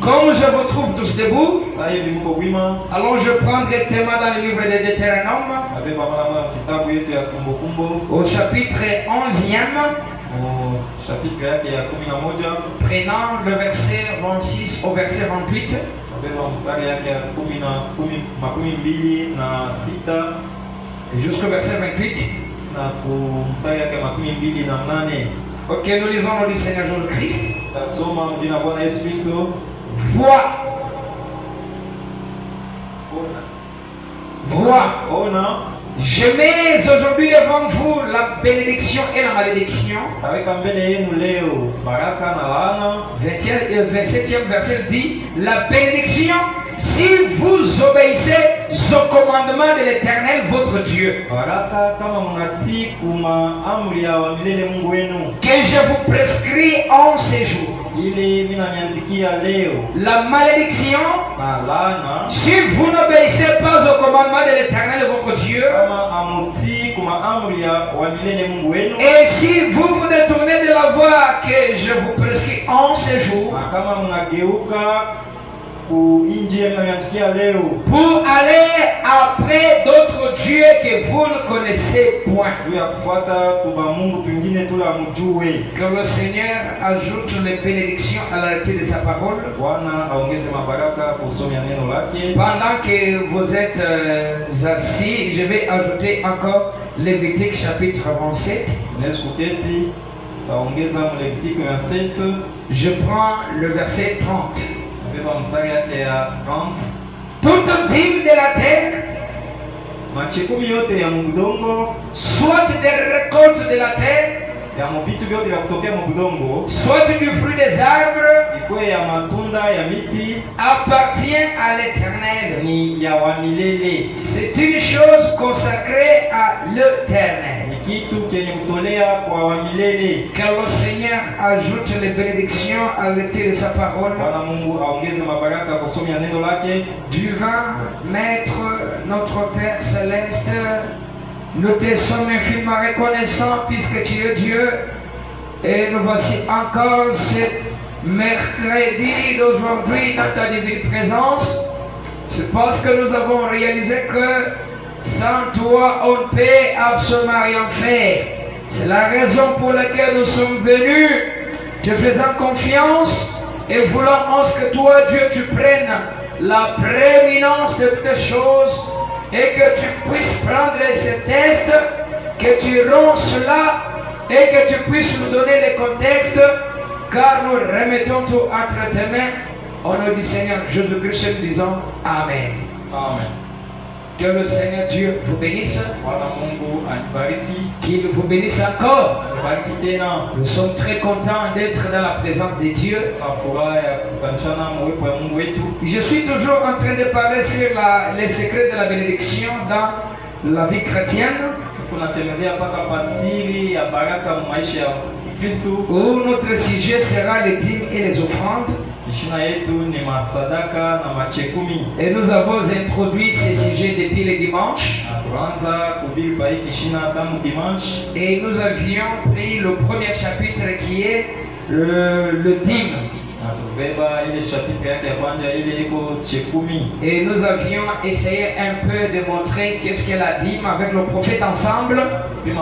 Comme je vous trouve tous debout, allons je prendre le thème dans le livre de Deutéronome au chapitre 11e, prenant le verset 26 au verset 28. Jusqu'au verset 28. Ok, nous lisons le nom du Seigneur Jésus-Christ. Vois. Je mets aujourd'hui devant vous la bénédiction et la malédiction. 27e verset dit la bénédiction si vous obéissez au commandement de l'Éternel votre Dieu. Que je vous prescris en ces jours. La malédiction si vous n'obéissez pas au commandement de l'Éternel votre Dieu. Et si vous vous détournez de la voie que je vous prescris en ces jours, pour aller après d'autres dieux que vous ne connaissez point. Que le Seigneur ajoute les bénédictions à la lecture de sa parole. Pendant que vous êtes assis, je vais ajouter encore Lévitique chapitre 27. Je prends le verset 30. Toute dîme de la terre, soit des récoltes de la terre, soit du fruit des arbres, appartient à l'Éternel. C'est une chose consacrée à l'Éternel. Que le Seigneur ajoute les bénédictions à l'été de sa parole. Divin Maître, notre Père Céleste, nous te sommes infiniment reconnaissants puisque tu es Dieu. Et nous voici encore ce mercredi d'aujourd'hui dans ta divine présence. C'est parce que nous avons réalisé que sans toi, on ne peut absolument rien faire. C'est la raison pour laquelle nous sommes venus, te faisant confiance et voulant en ce que toi, Dieu, tu prennes la prééminence de toutes choses et que tu puisses prendre ces tests, que tu rends cela et que tu puisses nous donner les contextes, car nous remettons tout entre tes mains. Au nom du Seigneur Jésus-Christ, nous disons Amen. Amen. Que le Seigneur Dieu vous bénisse. Qu'il vous bénisse encore. Nous sommes très contents d'être dans la présence de Dieu. Je suis toujours en train de parler sur les secrets de la bénédiction dans la vie chrétienne. Où notre sujet sera les dîmes et les offrandes. Et nous avons introduit ces sujets depuis le dimanche. Et nous avions pris le premier chapitre qui est le dîme. Et nous avions essayé un peu de montrer qu'est-ce qu'est la dîme avec le prophète ensemble. Et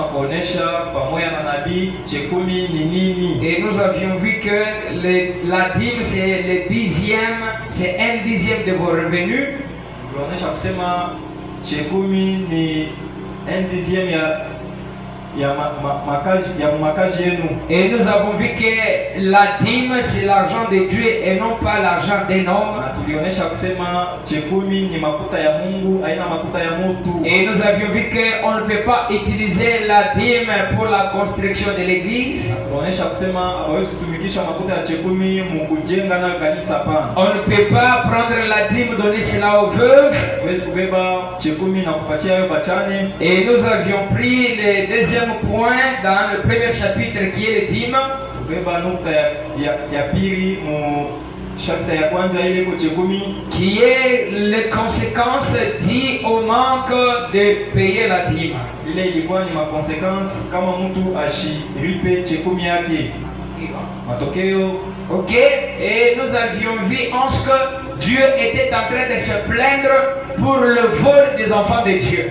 nous avions vu que la dîme c'est c'est 1/10 de vos revenus. Et nous avons vu que la dîme c'est l'argent de Dieu et non pas l'argent d'un homme. Et nous avions vu qu'on ne peut pas utiliser la dîme pour la construction de l'église. On ne peut pas prendre la dîme, donner cela aux veuves. Et nous avions pris le deuxième point dans le premier chapitre qui est le dîme. Qui est les conséquences dues au manque de payer la dîme. Ok, et nous avions vu en ce que Dieu était en train de se plaindre pour le vol des enfants de Dieu.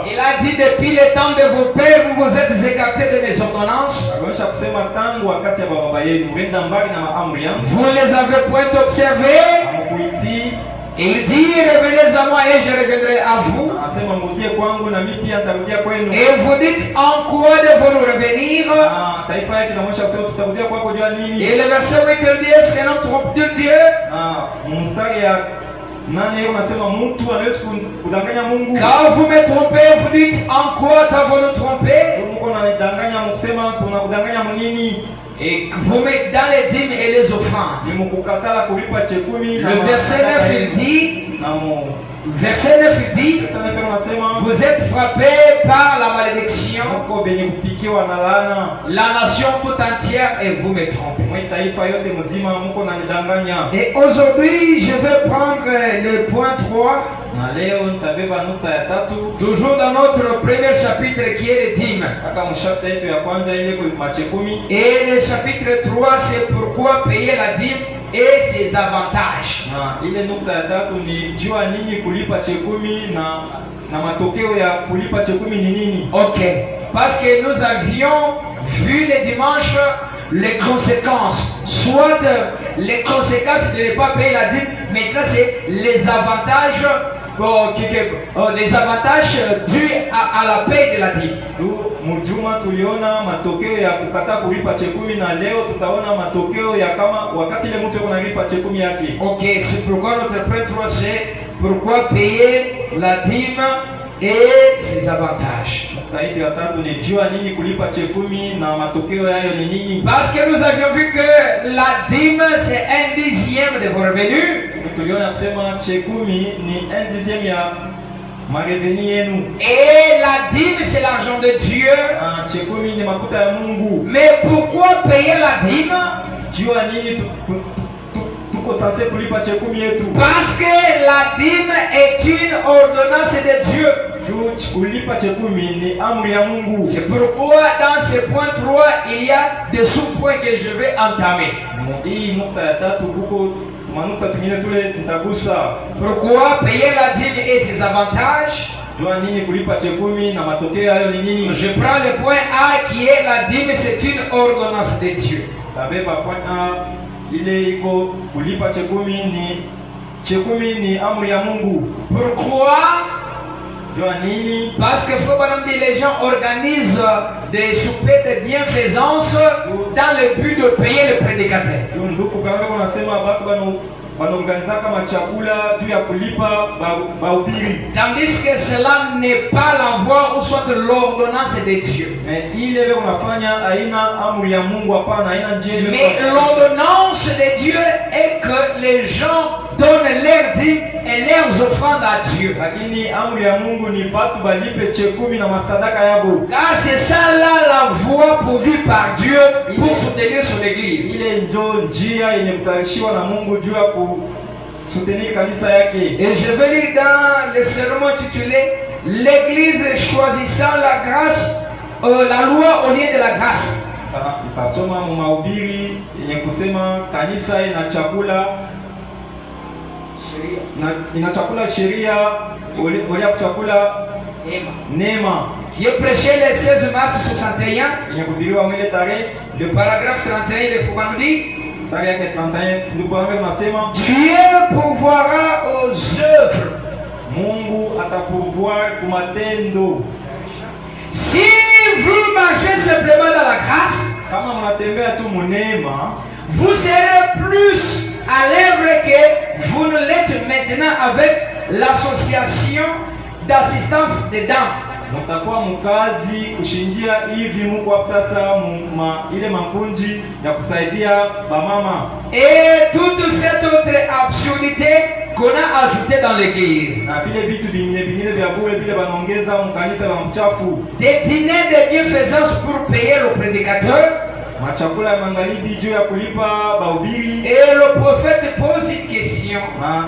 Il a dit depuis le temps de vos pères, vous vous êtes écartés de mes ordonnances. Vous les avez point observées. Il dit, revenez à moi et je reviendrai à vous. Et vous dites, en quoi devons-nous revenir? Et le verset 8 dit, est-ce que nous trompons Dieu? Quand vous me trompez, vous dites, en quoi t'avons-nous trompé? Et vous mettez dans les dîmes et les offrandes. Le verset 9 il dit, vous êtes frappés par la malédiction, la nation tout entière, et vous me trompez. Et aujourd'hui, je vais prendre le point 3. Toujours dans notre premier chapitre qui est le dîme. Et le chapitre 3, c'est pourquoi payer la dîme et ses avantages. Ok, parce que nous avions vu le dimanche les conséquences, soit les conséquences de ne pas payer la dîme, maintenant c'est les avantages. Les avantages dus à la paix de la dîme. Mujuma tuliona matokeo ya kukata kulipa chekumi na leo tutaona matokeo ya kama wakati ile mtu analipa chekumi yake. Ok, c'est pourquoi notre point 3 c'est pourquoi payer la dîme et ses avantages. Taiti ya tatu ni jua nini kulipa chekumi na matokeo yayo ni nini? Parce que nous avions vu que la dîme c'est 1/10 de vos revenus. Tuliona kusema chekumi ni 1/10 ya et la dîme c'est l'argent de Dieu. Mais pourquoi payer la dîme? Parce que la dîme est une ordonnance de Dieu. C'est pourquoi dans ce point 3 il y a des sous-points que je vais entamer. Pourquoi payer la dîme et ses avantages? Je prends le point A qui est la dîme, c'est une ordonnance de Dieu. Pourquoi? Parce que les gens organisent des soupers de bienfaisance dans le but de payer le prédicateur. Tandis que cela n'est pas la voie ou soit l'ordonnance de Dieu. Mais l'ordonnance de Dieu est que les gens donnent leurs dîmes et leurs offrandes à Dieu. Car c'est ça là la voie pour vivre par Dieu, pour soutenir son église. Et je vais lire dans le sermon intitulé l'église choisissant la grâce, la loi au lieu de la grâce. J'ai prêché le 16 mars 61, le paragraphe 31 de Fubandi. Dieu pourvoira aux œuvres. Si vous marchez simplement dans la grâce, vous serez plus à l'œuvre que vous ne l'êtes maintenant avec l'association d'assistance des dames. Mutakuwa mkazi kushindia hivi Mungu wa sasa ile makunji ya kusaidia bamama. Et toute cette autre absurdité qu'on a ajouté dans l'église. Na vile vitu vingine vya bure vile wanaongeza mkanisa la mchafu. Des dîners de bienfaisance pour payer le prédicateur. Machakula ya magharibi juu ya kulipa bahubiri. Et le prophète pose une question.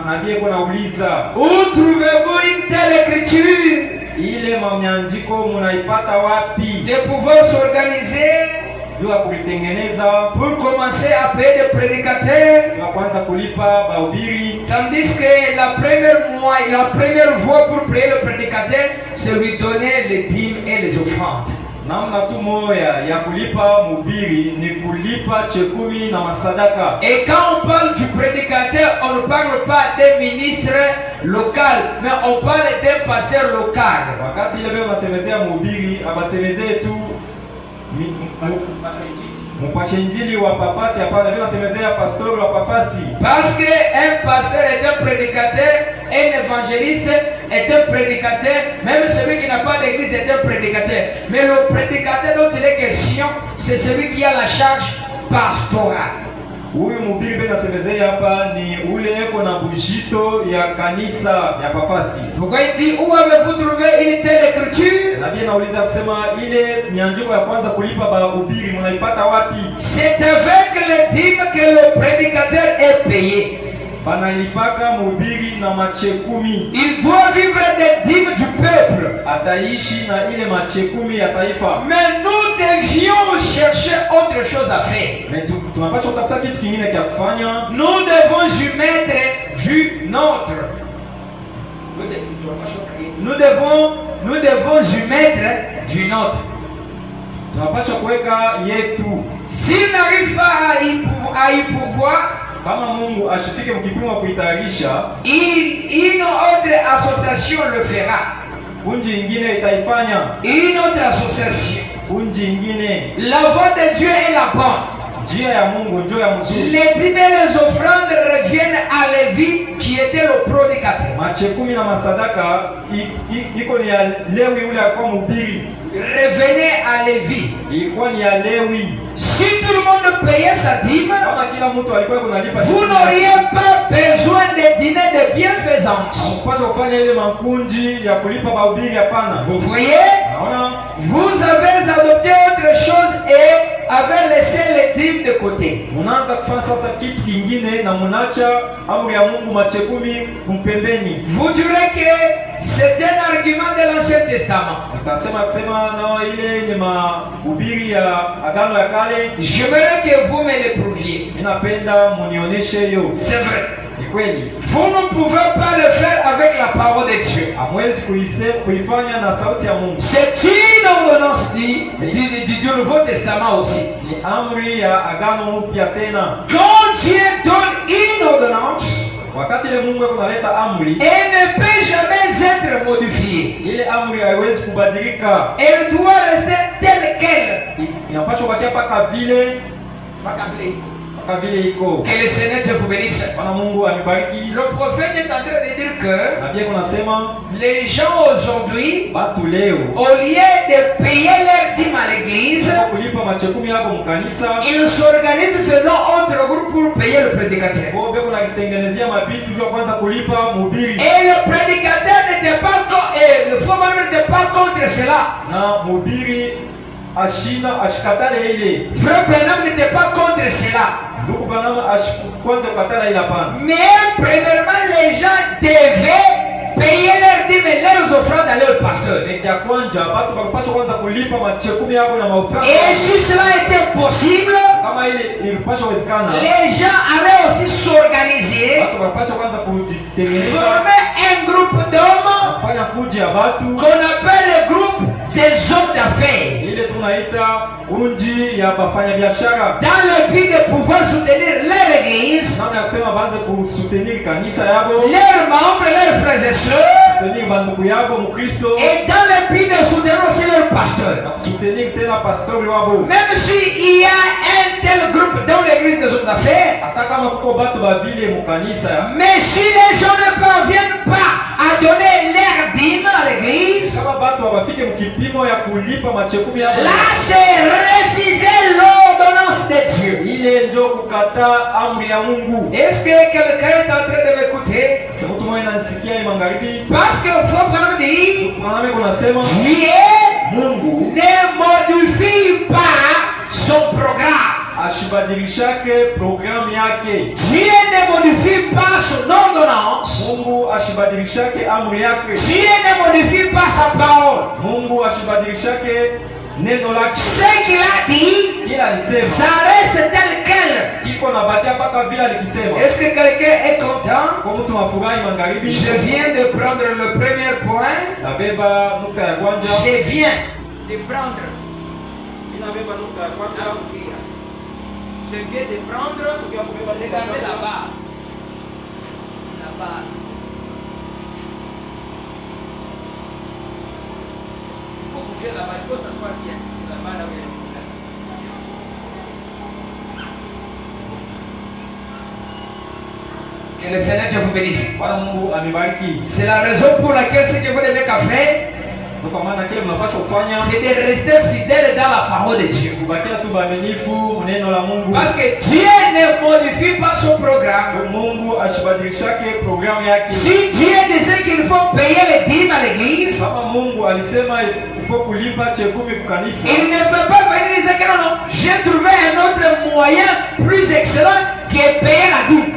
Nabii kuna uliza, où trouvez-vous une telle écriture? ile mamnyandiko munaipata wapi? De pouvoir s'organiser Juu ya kulitengeneza pour commencer à payer des prédicateurs, ya kwanza kulipa bahubiri, tandis que la première voie pour payer le prédicateur, c'est lui donner les dîmes et les offrandes. namna tu moya ya kulipa mhubiri ni kulipa chekumi na masadaka. Et quand on parle du prédicateur, on ne parle pas d'un ministre local, mais on parle d'un pasteur local. Wakati ile unasemezea mhubiri, abasemezee tu mpashe injili wa pafasi, hapana, vile unasemezea pastor wa pafasi. Parce que un pasteur est un prédicateur, un évangéliste est un prédicateur, même celui qui n'a pas d'église est un prédicateur. Mais le prédicateur dont il est question, c'est celui qui a la charge pastorale. Huyu mhubiri bena semezea hapa ni ule eko na bujito ya kanisa ya pafasi. Pourquoi il dit où avez-vous trouvé une telle écriture? Na bien nauliza kusema ile mianjiko ya kwanza kulipa bahubiri mnaipata wapi? C'est avec les dîmes que le prédicateur est payé. Banalipaka mhubiri na machekumi. Il doit vivre des dîmes du peuple. Ataishi na ile machekumi ya taifa. Mais nous devions chercher autre chose à faire. Mais tunapaswa kutafuta kitu kingine cha kufanya. Nous devons y mettre du nôtre. Nous devons y mettre du nôtre. Tunapaswa kuweka yetu. S'il n'arrive pas à y pouvoir, kama Mungu ashifike mkipimo wa kuitayarisha, une autre association le fera. Kunji ingine itaifanya. Une autre association. Kunji ingine. La voie de Dieu est la bonne. Njia ya Mungu ndio ya mzuri. Les dîmes et les offrandes reviennent à Lévi qui était le prédicateur. Machekumi na masadaka iko ni ya Lewi yule alikuwa mhubiri. Revenez à Lévi. Ilikuwa ni ya Lewi. Si tout le monde payait sa dîme, kama kila mtu alikuwa kunalipa, vous n'auriez pas besoin de dîner de bienfaisance. Mpasha kufanya ile makunji ya kulipa bahubiri, hapana. Vous voyez? Naona vous avez adopté autre chose et avez laissé les dîmes de côté. Munaanza kufanya sasa kitu kingine na munacha amri ya Mungu machekumi kumpembeni. Vous direz que c'est un argument de l'Ancien Testament. Utasema kusema na ile ni mahubiri ya Agano ya Kale. J'aimerais que vous me le prouviez. Ninapenda munionyeshe hiyo. C'est vrai. Ni kweli. Vous ne pouvez pas le faire avec la parole de Dieu. Hamwezi kuifanya na sauti ya Mungu. C'est une ordonnance du Nouveau Testament aussi. Ni amri ya Agano mpya tena. Quand Dieu donne une ordonnance, wakati ile Mungu analeta amri, elle ne peut jamais être modifiée. Ile amri haiwezi kubadilika. Elle doit rester telle qu'elle. Inapaswa kubakia paka vile iko. Que le Seigneur te vous bénisse. Bwana Mungu anibariki. Le prophète est en train de dire que na bien kunasema les gens aujourd'hui, batu leo, au lieu de payer leur dîme à l'église, kulipa machekumi yako mkanisa, ils s'organisent faisant autre groupe pour payer le prédicateur. Kwa hiyo kuna kitengenezea mabitu kwa kwanza kulipa mhubiri. Et le prédicateur n'était pas et le faux n'était pas contre cela. Na mhubiri ashikatale ile. Frère Branham n'était pas contre cela. Ndugu Branham kwanza kukatala ile hapana. Mais premièrement, les gens devaient payer leurs dîmes et leurs offrandes à leur pasteur. Et si cela était possible, les gens allaient aussi s'organiser, former un groupe d'hommes qu'on appelle le groupe des hommes d'affaires, dans le but de pouvoir soutenir leur église, leurs membres, leurs frères et sœurs, et dans le but de soutenir aussi leur pasteur. Même s'il y a un tel groupe dans l'église des hommes d'affaires, mais si les gens ne parviennent pas à donner leur dîme à l'église, là c'est refuser l'ordonnance de Dieu. Est-ce que quelqu'un est en train de m'écouter? Parce que Frère Branham dit, Dieu ne modifie pas son programme. ashibadilishake programu yake. Dieu ne modifie pas son ordonnance. Mungu ashibadilishake amri yake. Dieu ne modifie pas sa parole. Mungu ashibadilishake neno lake. Ce qu'il a dit, kila alisema, ça reste tel quel. Kiko na batia mpaka vile alikisema. Est-ce que quelqu'un est content? Kwa mtu mafurahi magharibi. Je viens de prendre le premier point. Nabeba nukta ya kwanza. Je viens de prendre. Nabeba nukta ya kwanza. Je viens de prendre. Regardez là-bas. C'est là-bas. Il faut bouger là-bas. Il faut s'asseoir bien. C'est là-bas là où il y a le problème. Que le Seigneur Dieu vous bénisse. C'est la raison pour laquelle ce que vous devez faire, c'est de rester fidèle dans la parole de Dieu. Parce que Dieu ne modifie pas son programme. Si Dieu disait qu'il faut payer les dîmes à l'église, il ne peut pas venir dire que non, non, j'ai trouvé un autre moyen plus excellent qui est payer la dîme.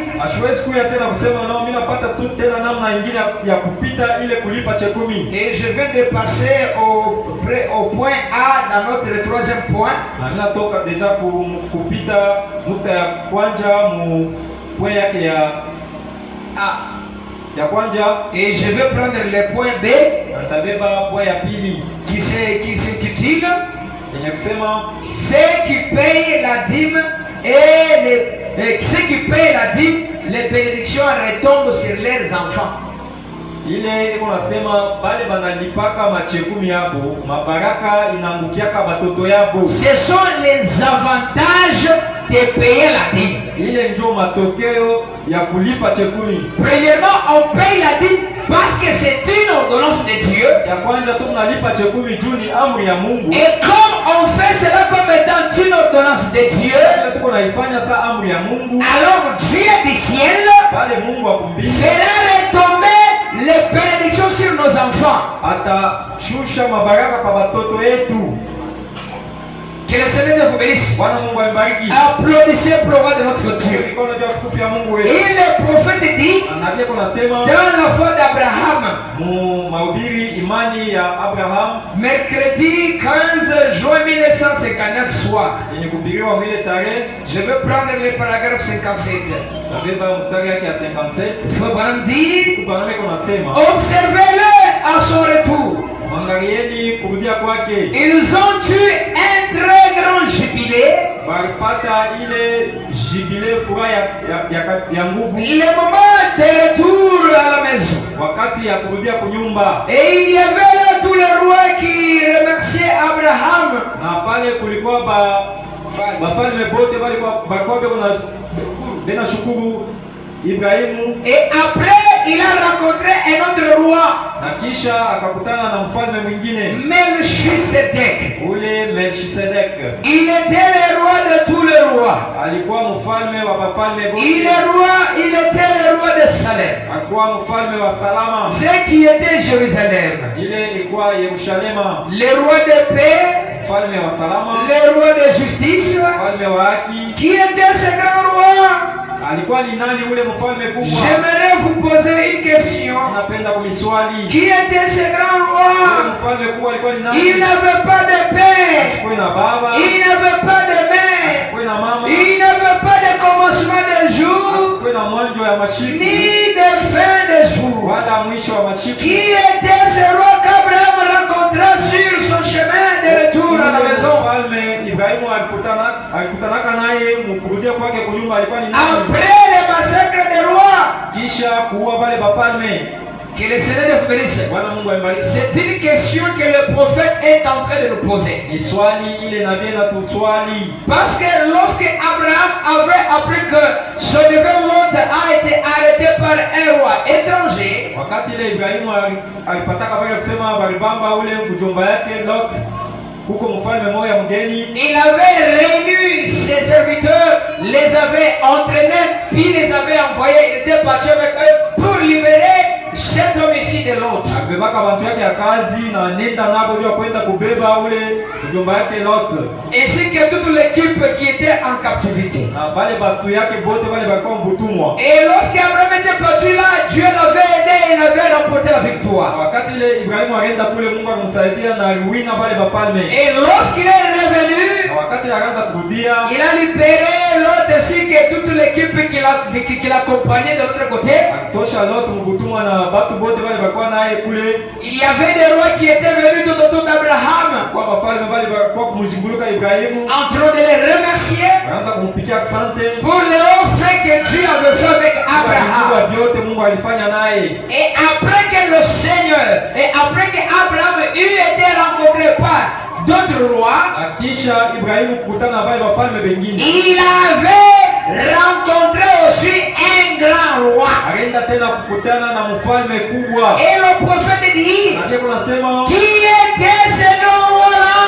Et je viens de passer au point A dans notre troisième point. Et je vais prendre le point B qui s'intitule ceux qui payent la dîme et ceux qui payent la dîme, les bénédictions retombent sur leurs enfants. Ile unasema bale banalipaka machekumi yabo mabaraka inaangukiaka batoto yabo. Ce sont les avantages de payer la dîme. Ile ndio matokeo ya kulipa chekumi. Premièrement, on paye la dîme parce que c'est une ordonnance de Dieu. Ya kwanza tunalipa chekumi juu ni amri ya Mungu. Et comme on fait cela comme étant une ordonnance de Dieu, tunaifanya sa amri ya Mungu. Alors Dieu du ciel bale Mungu wa kumbingu fera retomber les bénédictions sur nos enfants. Atashusha mabaraka kwa watoto yetu. Que le Seigneur vous bénisse. Applaudissez pour le roi de notre Dieu. Et le prophète dit dans la foi d'Abraham, mercredi 15 juin 1959 soir, je vais prendre le paragraphe 57. Frère dit, observez-le à son retour. Ils ont eu un très grand jubilé. Le moment de retour à la maison. Et il y avait là tous les rois qui remerciaient Abraham. Et après, il a rencontré un autre roi. Melchisedec. Il était le roi de tous les rois. Il était le roi de Salem. Ce qui était Jérusalem. Le roi de paix. Le roi de justice. Qui était ce grand roi? J'aimerais vous poser une question. Qui était ce grand roi? Il n'avait pas de père. Il n'avait pas de mère. Il n'avait pas de commencement de jour, ni de fin de jour. Qui était ce roi qu'Abraham rencontra sur son chemin de retour à la maison? Après le massacre des rois, que le Seigneur vous bénisse. C'est une question que le prophète est en train de nous poser. Parce que lorsque Abraham avait appris que son neveu Lot a été arrêté par un roi étranger, il avait réuni ses serviteurs, les avait entraînés, puis les avait envoyés. Il était parti avec eux pour libérer ce cet homme ici de l'autre. Abebaka bantu yake ya kazi na nenda nabo jua kwenda kubeba ule mjomba yake Lot. Ainsi que toute l'équipe qui était en captivité. Na bale batu yake bote bale bakwa mbutumwa. Et lorsqu'Abraham était battu là, Dieu l'avait aidé et il avait remporté la victoire. Wakati ile Ibrahimu akaenda kule, Mungu akamsaidia na aliwina bale bafalme. Et lorsqu'il est revenu, wakati akaanza kurudia, il a libéré Lot ainsi que toute l'équipe qui l'accompagnait de l'autre côté. Akitosha Lot mbutumwa na batu bote bale bakwa naye kule. Il y avait des rois qui étaient venus tout autour d'Abraham. Kwa bafalme bale bakwa kumzunguluka Ibrahimu. En train de les remercier. Anaanza kumpikia asante. Pour le haut fait que Dieu avait fait avec Abraham. Mungu alifanya naye. Et après que le Seigneur, et après que Abraham eut été rencontré par d'autres rois, akisha Ibrahimu kukutana na wale wafalme wengine, il avait rencontré aussi un grand roi. Akaenda tena kukutana na mfalme kubwa. Et le prophète dit, Nabii anasema, qui était ce grand roi-là?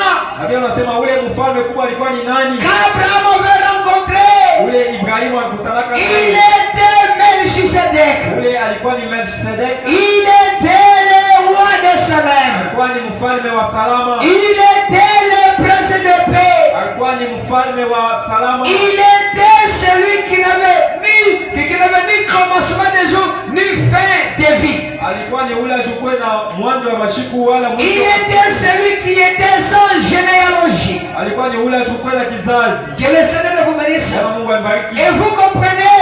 Nabii anasema ule mfalme kubwa alikuwa ni nani? Qu'Abraham avait rencontré. Ule Ibrahimu alikutana naye. Il était Melchisedec. Ule alikuwa ni Melchisedek. Il était le roi de Salem. Alikuwa ni mfalme wa Salama. Il était le prince de paix. Alikuwa ni mfalme wa Salama. Il était celui qui n'avait ni commencement des jours, ni fin de vie. Alikuwa ni ule ashukwe na mwanzo wa mashiku wala mwisho. Il était celui qui était sans généalogie. Alikuwa ni ule ashukwe na kizazi. Que le Seigneur vous bénisse. Mungu ambariki. Et vous comprenez,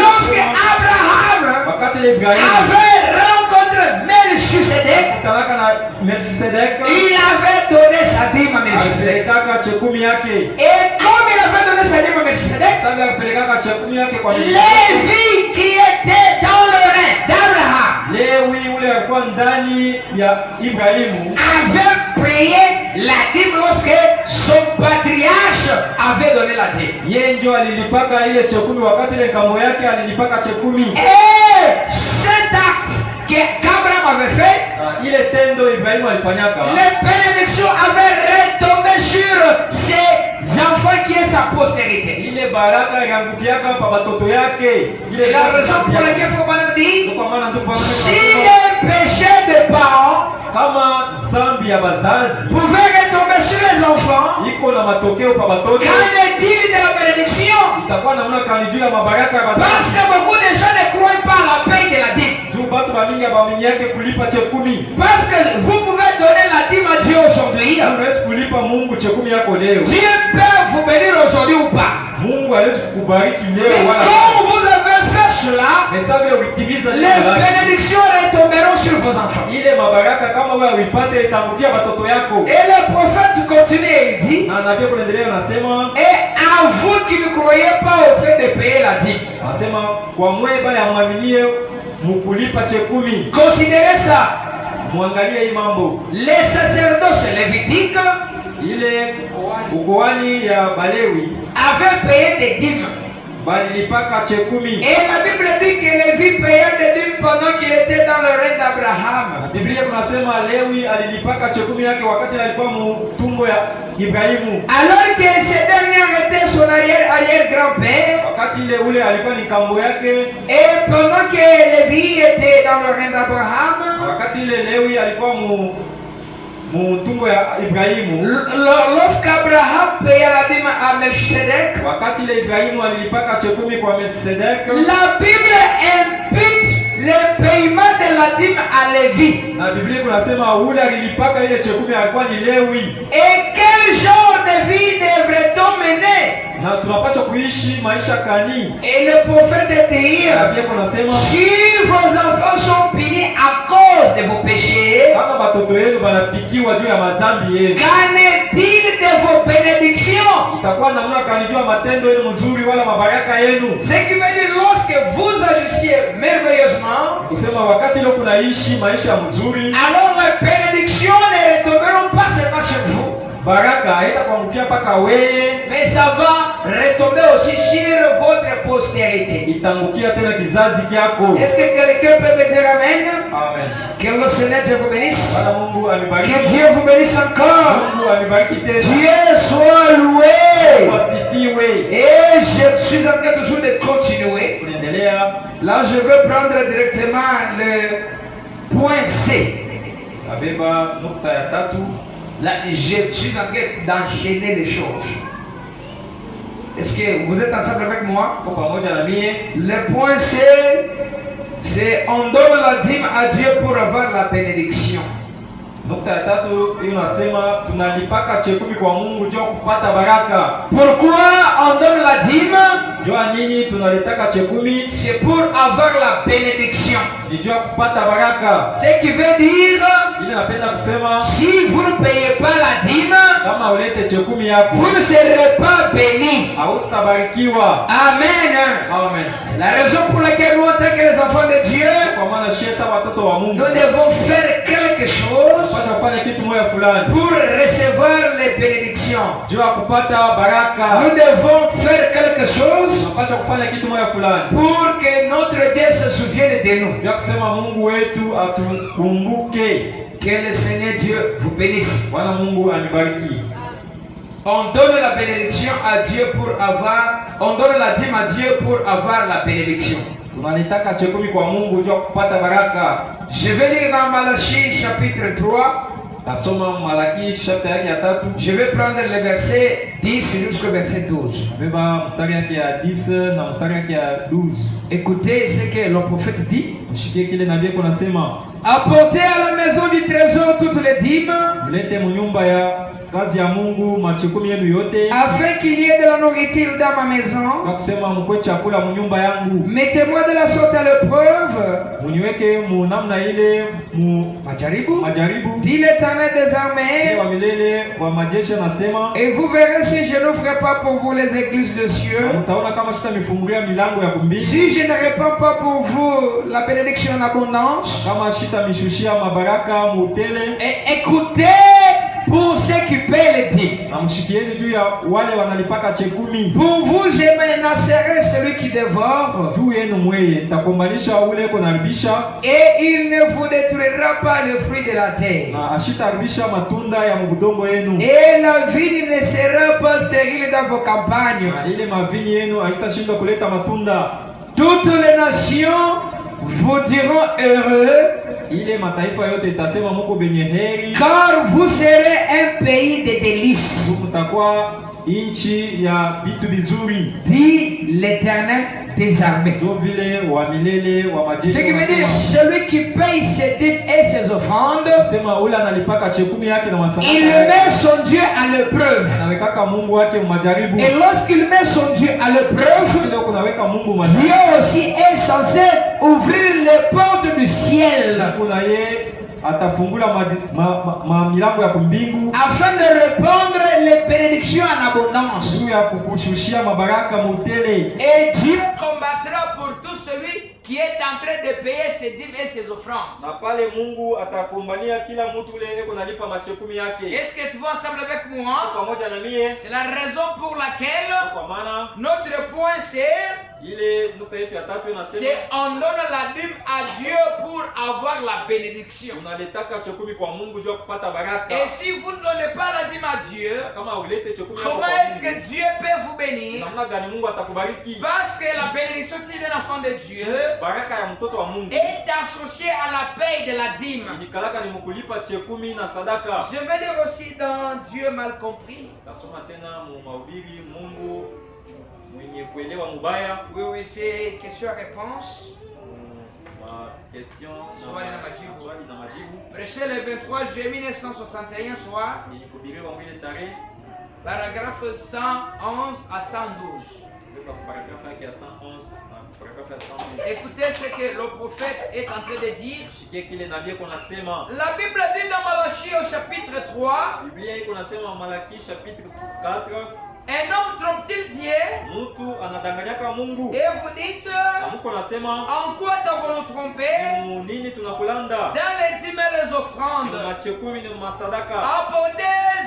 lorsque Abraham avait rencontré Melchisedec, il avait donné sa dîme à Melchisedec. Et comme il avait donné sa dîme à Melchisedec, Lévi qui était dans le règne d'Abraham avait payé la dîme lorsque son patriarche avait donné la dîme. Et cet acte qu'Abraham avait fait, les bénédictions avaient retombé sur ses enfants qui est sa postérité. C'est la raison pour laquelle il faut dire, si les péchés des parents pouvaient retomber sur les enfants, qu'en est-il de la bénédiction? Parce que beaucoup de gens ne croient pas à la paix de la dîme. Parce que vous pouvez donner la dîme à Dieu aujourd'hui. Dieu peut vous bénir aujourd'hui ou pas. Mais comme vous avez fait cela, les bénédictions retomberont sur vos enfants. Et le prophète continue et dit, et à vous qui ne croyez pas au fait de payer la dîme, considérez ça. Les sacerdoces lévitiques avaient payé des dîmes. Et la Bible dit que Lévi payait des dîmes pendant qu'il était dans le règne d'Abraham. Alors que ce dernier était son arrière-grand-père. Et pendant que Lévi était dans le règne d'Abraham, lorsqu'Abraham paya la dîme à Melchisedec, la Bible impute le paiement de la dîme à Lévi. Et quel genre de vie devrait-on mener? Et le prophète dit, si vos enfants sont punis à cause de vos péchés, qu'en est-il de vos bénédictions? Ce qui veut dire, lorsque vous agissiez merveilleusement, alors les bénédictions ne retomberont pas seulement sur vous, mais ça va retomber aussi sur votre postérité. Est-ce que quelqu'un peut me dire Amen? Amen. Que le Seigneur Dieu vous bénisse. Que Dieu vous bénisse encore. Dieu soit loué. Et je suis en train toujours de continuer. Là, je veux prendre directement le point C. Abeba nukta ya tatu. Là, je suis en train d'enchaîner les choses. Est-ce que vous êtes ensemble avec moi? Kwa pamoja na mie. Le point C, c'est on donne la dîme à Dieu pour avoir la bénédiction. Nukta ya tatu inasema tunalipaka chekumi kwa Mungu jua kupata baraka. Pourquoi on donne la dîme? Jua nini tunalitaka chekumi? C'est pour avoir la bénédiction. Ni jua kupata baraka. Ce qui veut dire, Ile napenda kusema si vous ne payez pas la dîme, kama ulete chekumi yako, vous ne serez pas béni. hautabarikiwa. Amen. Amen. C'est la raison pour laquelle nous, en tant que les enfants de Dieu, Kwa maana shesa watoto wa Mungu nous devons faire quelque chose tunapaswa kufanya kitu moja fulani pour recevoir les bénédictions. jua kupata baraka. Nous devons faire quelque chose Tunapaswa kufanya kitu moja fulani pour que notre Dieu se souvienne de nous. jua kusema Mungu wetu atukumbuke. Que le Seigneur Dieu vous bénisse. Bwana Mungu anibariki. On donne la bénédiction à Dieu pour avoir, on donne la dîme à Dieu pour avoir la bénédiction. Tunalitaka chekumi kwa Mungu jua kupata baraka. Je vais lire dans Malachie chapitre 3. Tasoma Malaki chapter yake ya tatu. Je vais prendre le verset 10 jusqu'au verset 12. Beba mstari yake ya 10 na mstari yake ya 12. Écoutez ce que le prophète dit. Mshikie kile nabii kunasema, Apportez à la maison du trésor toutes les dîmes, mlete munyumba ya kazi ya Mungu machekumi yenu yote, afin qu'il y ait de la nourriture dans ma maison. kwa kusema mkwe chakula munyumba yangu. Mettez-moi de la sorte à l'épreuve, Muniweke mu namna ile mu majaribu. dit l'Éternel des Ile armées, wa milele wa majeshi anasema, et vous verrez si je n'ouvre pas pour vous les églises de cieux, mtaona kama sitamifungulia milango ya kumbingu, si je ne répands pas pour vous la bénédiction en abondance. kama sitamishushia mabaraka mutele. Et écoutez pour ceux qui paient les dîmes. Na mshikieni juu ya wale wanalipaka chekumi. Pour vous, je menacerai celui qui dévore, Juu yenu mweye nitakombanisha ule kunaribisha, et il ne vous détruira pas le fruit de la terre. na ashitaribisha matunda ya mudongo yenu, Et la vigne ne sera pas stérile dans vos campagnes. na ile mavini yenu haitashindwa kuleta matunda. Toutes les nations vous diront heureux, Ile mataifa yote itasema muko benye heri, car vous serez un pays de délices, mtakuwa inchi ya vitu vizuri, dit l'Éternel des armées. ndio vile wa milele wa Ce qui majeshi veut dire, wanasema. celui qui paye ses dîmes et ses offrandes, Sema ule analipaka chekumi yake na masadaka il yake, met son Dieu à l'épreuve. anawekaka Mungu wake majaribu. Et lorsqu'il met son Dieu à l'épreuve, Ile kunaweka Mungu majaribu, Dieu aussi est censé ouvrir les portes du ciel kuna ye atafungula milango ya kumbingu afin de répandre les bénédictions en abondance. juu ya kukushushia mabaraka mutele. Et Dieu combattra pour tout celui qui est en train de payer ses dîmes et ses offrandes. Na pale Mungu atakumbania kila mtu ule yeye kunalipa machekumi yake. Est-ce que tu vas ensemble avec moi? Pamoja na mie, C'est la raison pour laquelle kwa maana notre point c'est ile nukta yetu ya tatu inasema on donne la dîme à Dieu pour avoir la bénédiction. unaletaka chekumi kwa Mungu juu ya kupata baraka. Et si vous ne donnez pas la dîme à Dieu, Kama ulete chekumi yako comment kwa est-ce que Mungu, Dieu peut vous bénir? namna gani Mungu atakubariki? Parce que la bénédiction d'un enfant de Dieu Baraka ya mtoto wa Mungu est associée à la paye de la dîme. inikalaka ni mkulipa chekumi na sadaka. Je vais lire aussi dans Dieu mal compris. Tasoma tena mu mahubiri Mungu mwenye kuelewa mubaya. Oui, oui, c'est question-réponse. Ma question Swali na majibu. swali na majibu. Prêché le 23 juillet 1961 soir, Nilihubiriwa mwile tarehe paragraphe 111 à 112. kwa paragrafu yake ya 111 na paragrafu ya 112. Écoutez ce que le prophète est en train de dire. Shikie kile nabii iko nasema. La Bible dit dans Malachie au chapitre 3, Biblia iko nasema Malaki chapitre 4, un homme trompe-t-il Dieu? mtu anadanganyaka Mungu. Et vous dites, Na Mungu anasema en quoi t'avons-nous trompé? nini tunakulanda? Dans les dîmes et les offrandes. Ni machekumi ni masadaka. Apportez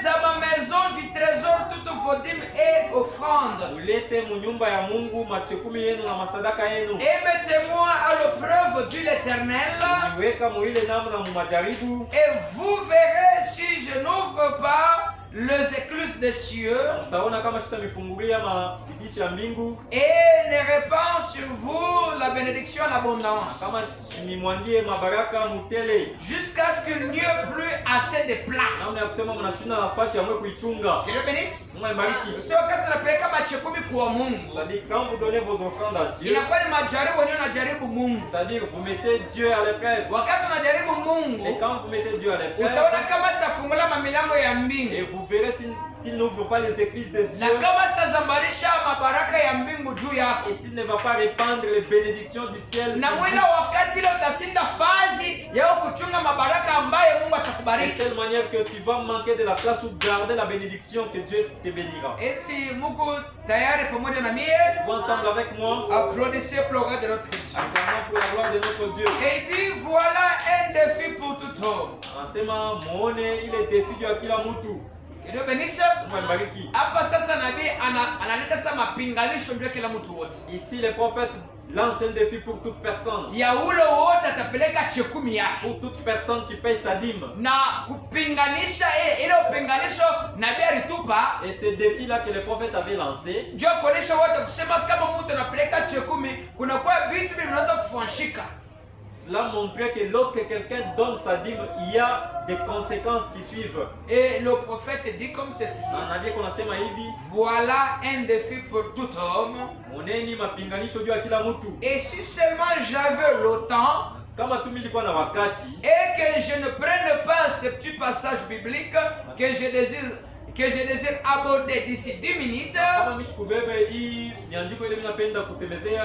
à ma maison du trésor toutes vos dîmes et offrandes. Ulete munyumba ya Mungu machekumi yenu na masadaka yenu. Et mettez-moi à l'épreuve, dit l'Éternel. Niweka muile namna mu majaribu. Et vous verrez si je n'ouvre pas les écluses des cieux Utaona kama sitamifungulia madirisha ya mbingu et ne répand sur vous la bénédiction en abondance. kama nimwangie mabaraka mutele Jusqu'à ce qu'il n'y ait plus assez de place. namna ya kusema mnashinda nafasi ya mwe kuichunga. Que Dieu bénisse. Mungu ibariki. Sio wakati unapeleka machekumi kwa Mungu. C'est-à-dire quand vous donnez vos offrandes à Dieu, Inakuwa ni majaribu wenyewe unajaribu Mungu. c'est-à-dire vous mettez Dieu à l'épreuve. Wakati unajaribu Et Mungu, quand vous mettez Dieu à l'épreuve, utaona kama sitafungula mamilango ya et mbingu. vous verrez s'il n'ouvre pas les églises des Na cieux, kama sitazambarisha mabaraka ya mbingu juu yako. et s'il ne va pas répandre les bénédictions du ciel, Na sur vous, mwila wakati ile utasinda fazi ya kuchunga mabaraka ambaye Mungu de atakubariki. telle manière que tu vas manquer de la place ou garder la bénédiction que Dieu te bénira. Eti Mungu tayari pamoja na mie. Vous ensemble avec moi, Applaudissez pour le regard de notre Dieu. acclamons pour la gloire de notre Dieu. Et il dit voilà un défi pour tout homme. Anasema muone ile défi juu ya kila mtu. Que Dieu bénisse. Mungu ambariki. Hapa sasa nabii analeta sasa mapinganisho juu ya kila mtu wote. Ici les prophètes lancent un défi pour toute personne. Ya ule wote atapeleka chekumi yake. Pour toute personne qui paye sa dîme. Na kupinganisha ile upinganisho nabii alitupa Et ce défi-là que les prophètes avaient lancé, ndio kuonesha wote kusema kama mtu anapeleka chekumi kuna kwa vitu vinaweza kufanshika. cela montrait que lorsque quelqu'un donne sa dîme, il y a des conséquences qui suivent. Et le prophète dit comme ceci. Anabii kunasema hivi, Voilà un défi pour tout homme. moneni mapinganisho juu ya kila mtu. Et si seulement j'avais le temps Kama tu nilikuwa na wakati et que je ne prenne pas ce petit passage biblique que je désire aborder d'ici 10 minutes, kama mishikubebe hii miandiko ile ninapenda kusemezea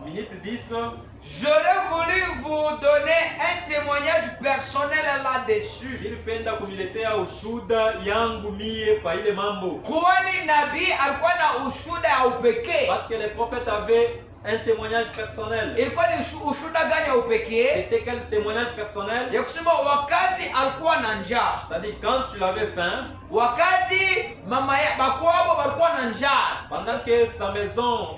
minute 10, j'aurais voulu vous donner un témoignage personnel là-dessus. nilipenda kuniletea ushuda yangu mie pa ile mambo. Kwani nabii alikuwa na ushuda ya upekee. Parce que les prophètes avaient un témoignage personnel. Ilikuwa ni ushuda gani ya upekee? C'était quel témoignage personnel? Ya kusema wakati alikuwa na njaa, C'est-à-dire quand tu avais faim, wakati mama ya bakwabo walikuwa na njaa, pendant que sa maison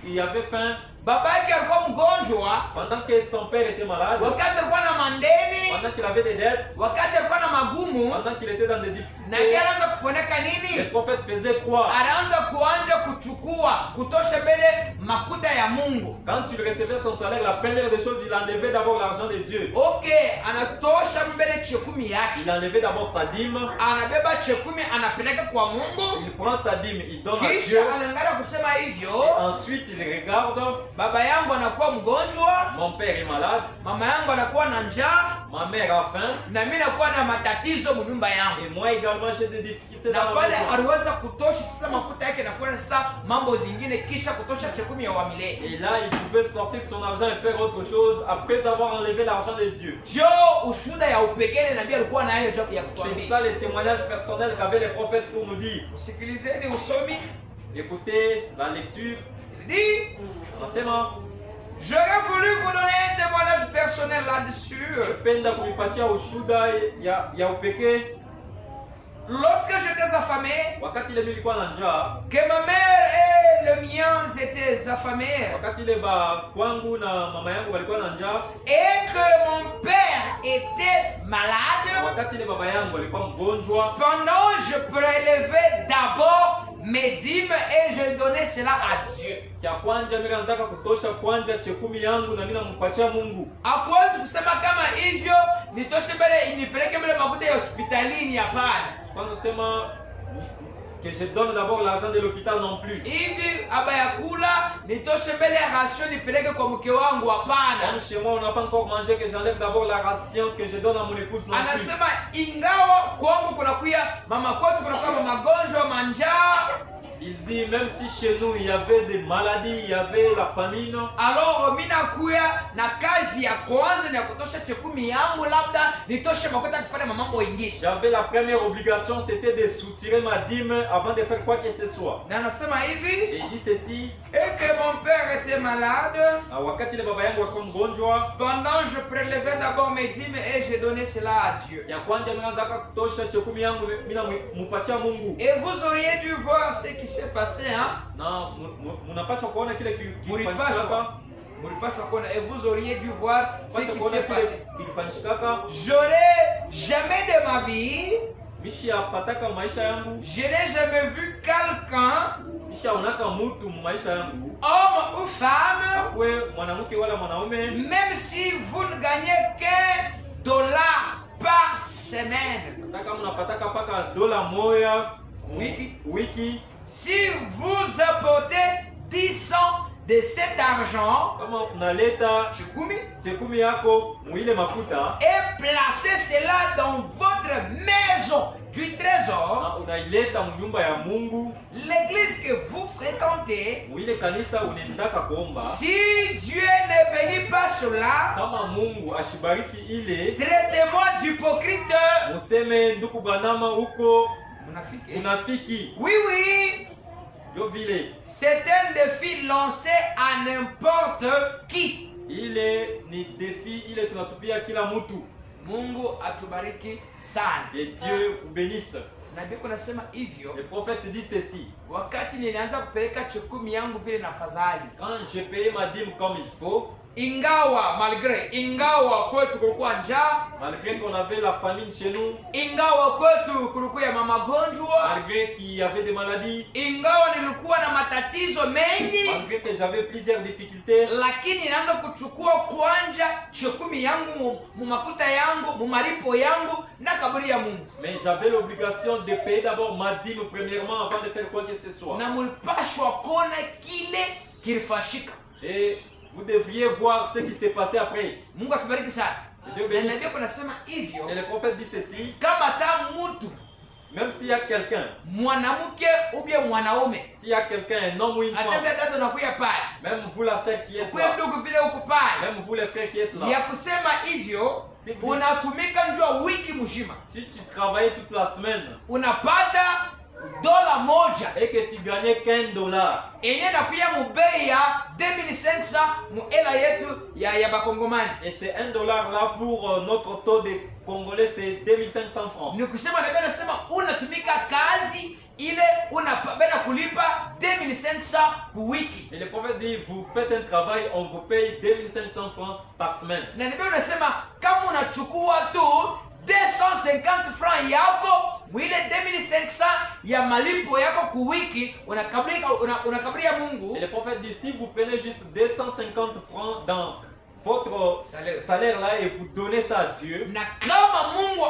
il avait faim, baba yake alikuwa mgonjwa, pendant que son père était malade, wakati alikuwa na mandeni, pendant qu'il avait des dettes, wakati alikuwa na magumu, pendant qu'il était dans des nabii difficultés, anaanza kufoneka les nini? prophètes faisaient quoi? Anaanza kuanja kuchukua kutosha mbele makuta ya Mungu. Quand il recevait son salaire, la première des choses, il enlevait d'abord l'argent de Dieu. Okay, anatosha mbele chekumi yake, Il enlevait d'abord sa dîme, anabeba chekumi anapeleka kwa Mungu, il prend sa dîme, il donne à Dieu. kisha anaangalia kusema hivyo, Ensuite, il regarde, baba yangu anakuwa mgonjwa, mon père est malade, mama yangu anakuwa na njaa, ma mère a faim, na mimi nakuwa na matatizo mnyumba yangu. et moi également j'ai des difficultés Na dans la pale maison. aliweza kutosha sasa makuta yake nafanya sasa mambo zingine, kisha kutosha chekumi ya wamilele. Et là, il pouvait sortir de son argent et faire autre chose après avoir enlevé l'argent de Dieu. Ndio ushuhuda ya upekee nabii alikuwa nayo ya C'est kutuambia. ça les témoignages personnels qu'avaient les prophètes pour nous dire. Sikilizeni usomi. Écoutez la lecture. Il dit, Anasema, j'aurais voulu vous donner un témoignage personnel là-dessus. penda kuipatia ushuda ya upekee. Lorsque j'étais affamé, Wakati ile nilikuwa na njaa, que ma mère et le mien étaient affamés, wakati ile kwangu na mama yangu walikuwa na njaa, et que mon père était malade, wakati ile baba yangu alikuwa mgonjwa, cependant je prélevais d'abord mes dîmes et je donnais cela à Dieu. cha kwanja mimi naanza kutosha kwanja chekumi yangu na mimi nampatia Mungu. Hakuwezi kusema kama hivyo nitoshe mbele nipeleke mbele makuta ya hospitalini, hapana. Kwanza sema que je donne d'abord l'argent de l'hôpital non plus. Hivi aba ya kula nitoshe mbele ya ration nipeleke kwa mke wangu, hapana. Comme chez moi on n'a pas encore mangé, que j'enlève d'abord la ration que je donne à mon épouse non plus. Anasema ingawa kwangu kunakuya mama kwetu kunakuwa magonjwa manjaa, Il dit même si chez nous il y avait des maladies, il y avait la famine, alors mimi nakuya na kazi ya kwanza ni ya kutosha chekumi yangu, labda nitoshe makuta kufanya mambo mengine. j'avais la première obligation, c'était de soutirer ma dîme avant de faire quoi que ce soit. Na anasema Et hivi, il dit ceci, et que mon père était malade, wakati ile baba yangu alikuwa mgonjwa, cependant je prélevais d'abord mes dîmes et je donnais cela à Dieu. ya kwanja mimi naanza kutosha chekumi yangu mimi nampatia Mungu. Et vous auriez dû voir ce qui s'est passé, hein? Na mnapaswa kuona kile kilifanyika. Mulipaswa kuona, et vous auriez dû voir ce qui s'est passé. kilifanyika. J'aurais jamais de ma vie Misha pataka maisha yangu. Je n'ai jamais vu quelqu'un, Misha onaka mutu maisha yangu. homme ou femme, Akwe mwanamke wala mwanaume. même si vous ne gagnez $1 par semaine, Pataka mnapataka paka dola moya wiki. si vous apportez 10 de cet argent, Kama unaleta chekumi yako muile makuta et placez cela dans votre maison du trésor, na unaileta mnyumba ya Mungu, l'église que vous fréquentez, muile kanisa unaendaka kuomba. si Dieu ne bénit pas cela, Kama Mungu ashibariki ile, traitez-moi d'hypocrite. museme nduku banama uko Munafiki. unafiki. Oui, oui. Yo vile C'est un défi lancé à n'importe qui. ile ni defi ile tunatupia kila mtu. Mungu atubariki sana. Que Dieu vous bénisse. Nabii kunasema hivyo, Le prophète dit ceci: wakati nilianza kupeleka chukumi yangu vile na fadhali, quand je payais ma dîme comme il faut, ingawa kwetu kulikuwa njaa, malgré qu'on avait la famine chez nous, ingawa kwetu kulikuwa ya magonjwa, malgré qu'il y avait des maladies, ingawa nilikuwa na matatizo mengi, malgré que j'avais plusieurs difficultés, lakini ninaanza kuchukua kwanja chukumi yangu mu makuta yangu mu malipo yangu na kaburi ya Mungu. mais j'avais l'obligation de payer d'abord ma dîme premièrement avant de faire quoi que ce soit. Na mulipashwa kona kile kilifashika. Et vous devriez voir ce qui s'est passé après. Mungu atubariki sana. Dieu bénisse. Na nabii kunasema hivyo, Et le prophète dit ceci: kama ta mtu même s'il y a quelqu'un, mwanamke ubie mwanaume, s'il y a quelqu'un, un homme ou une femme, atembea dada nakuya pale, même vous la sœur qui êtes kuya là, ndugu vile uko pale, même vous les frères qui êtes là, ya kusema hivyo, Si vous- unatumika njua wiki mzima, si tu travaillais toute la semaine unapata dola moja et que tu gagnais $15, enye nakuya mubei ya 2500 mu hela yetu ya bakongomani, et c'est $1 là pour notre taux de Congolais, c'est 2500 francs. ni kusema nabii anasema unatumika kazi ile unapenda kulipa 2500 ku wiki. Et le prophète dit: vous faites un travail, on vous paye 2500 francs par semaine. Na nabii anasema kama unachukua tu 250 francs yako mwile 2500 ya malipo yako ku wiki, unakaburia Mungu. Et le prophète dit: si vous prenez juste 250 francs dans votre salaire là et vous donnez ça à Dieu, Na kama Mungu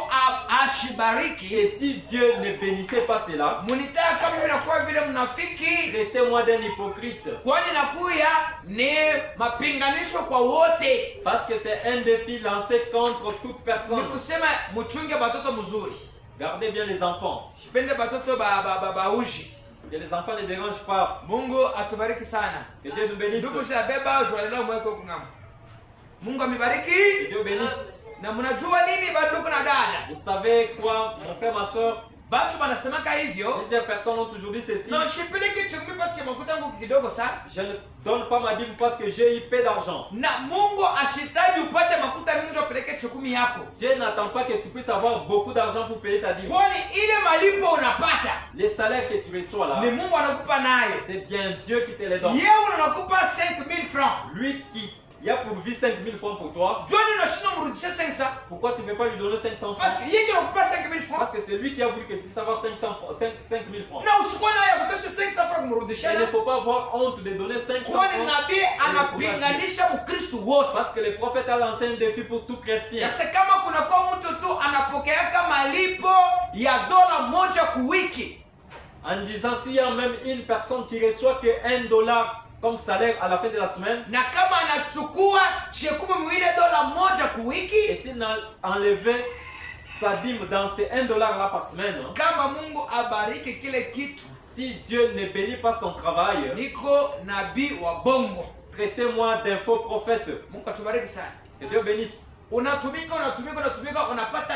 ashibariki, et si Dieu ne bénissait pas cela, munitaka kama mnakuwa vile mnafiki, traitez-moi d'un hypocrite. kwani nakuya ni mapinganisho kwa wote. Parce que c'est un défi lancé contre toute Ni personne. kusema muchunge batoto mzuri, Gardez bien les enfants. sipende batoto bauji. Que les enfants ne dérangent pas. Mungu atubariki sana. Que Dieu nous bénisse. Ndugu shabeba jwalelo mweko kungama. Mungu amibariki. Que Dieu bénisse. Na mnajua nini bandugu na dada? Vous savez quoi, mon frère, ma soeur? Batu banasemaka hivyo. Plusieurs personnes ont toujours dit ceci: Na shipeleke chukumi parce que makuta yangu kidogo sana. je ne donne pas ma dîme parce que j'ai eu peu d'argent. Na Mungu ashitaji upate makuta mingi ndio peleke chukumi yako. Dieu n'attend pas que tu puisses avoir beaucoup d'argent pour payer ta dîme. Kwani ile malipo unapata Les salaires que tu reçois là, ni Mungu anakupa nayo. c'est bien Dieu qui te les donne. Yeye unakupa 5000 francs. Lui qui y a pourvu 5000 francs pour toi, Joni unashinda mrudishe 500 pourquoi tu ne peux pas lui donner 500 parce francs? que yeye ndio anakupa 5000 francs. Parce que c'est lui qui a voulu que tu puisses avoir 5000 francs. Na usikuwa naye kutosha 500 francs Il kumrudishia. ne faut pas avoir honte de donner 500 Kwani francs. nabii anapinganisha Mkristo wote. Parce que le prophète a lancé un défi pour tout chrétien. Yase kama kuna kwa mtu tu anapokeaka malipo ya dola moja ku wiki, En disant s'il y a même une personne qui reçoit que $1 comme salaire à la fin de la semaine, na kama anachukua shekumi mwile dola moja ku et wiki, s'il a enlevé sa dîme dans ces $1 là par semaine, hein, kama Mungu abariki kile kitu, si Dieu ne bénit pas son travail, niko nabii wa bongo. traitez-moi d'un faux prophète. Mungu atubariki sana. Que Dieu bénisse. Unatumika unapata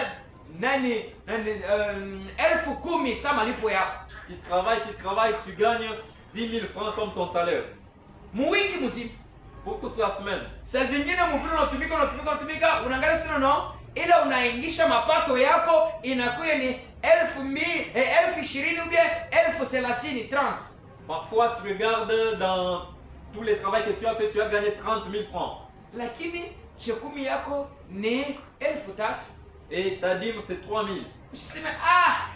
nani 10,000 sa malipo yako Tu travailles, tu gagnes 10 000 francs comme ton salaire muwiki mzima. pour toute la semaine. Saa zingine mvuli unatumika unaangalia sino no, ila unaingisha mapato yako inakuwa ni 20,000 ou bien 30,000. Parfois, tu regardes dans tous les travaux que tu as fait, tu as gagné 30 000 francs. Lakini chekumi yako ni 3,000. Et ta dîme, c'est 3 000. Usiseme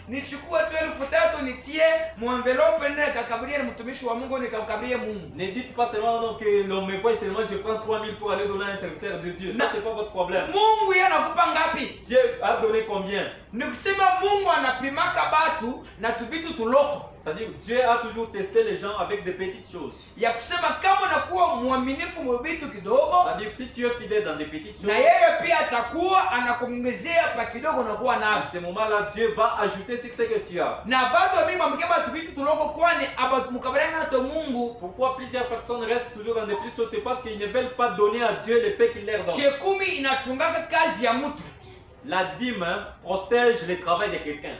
nichukue tu 3,000 nitie mu envelope nikakaburie mtumishi wa Mungu nikamkaburie Mungu. Ne dites pas seulement non que l'on me voit seulement je prends 3 000 pour aller donner à un serviteur de Dieu. Ça c'est pas votre problème. Mungu yeye anakupa ngapi? Dieu a donné combien? Nikusema Mungu anapimaka batu na tubitu tuloko. C'est-à-dire Dieu a toujours testé les gens avec des petites choses. Ya kusema kama unakuwa mwaminifu mbitu kidogo, c'est-à-dire si tu es fidèle dans des petites choses, na yeye pia atakuwa anakuongezea pa kidogo unakuwa à nazo. ce moment-là Dieu va ajouter ce que tu as. Na batu mimi mkeba tubitu tuloko kwani aba mukabaranga to Mungu. Pourquoi plusieurs personnes restent toujours dans des petites choses? C'est parce qu'ils ne veulent pas donner à Dieu les paix qu'il leur donne. Chekumi inachungaka kazi ya mtu. La dîme protège le travail de quelqu'un.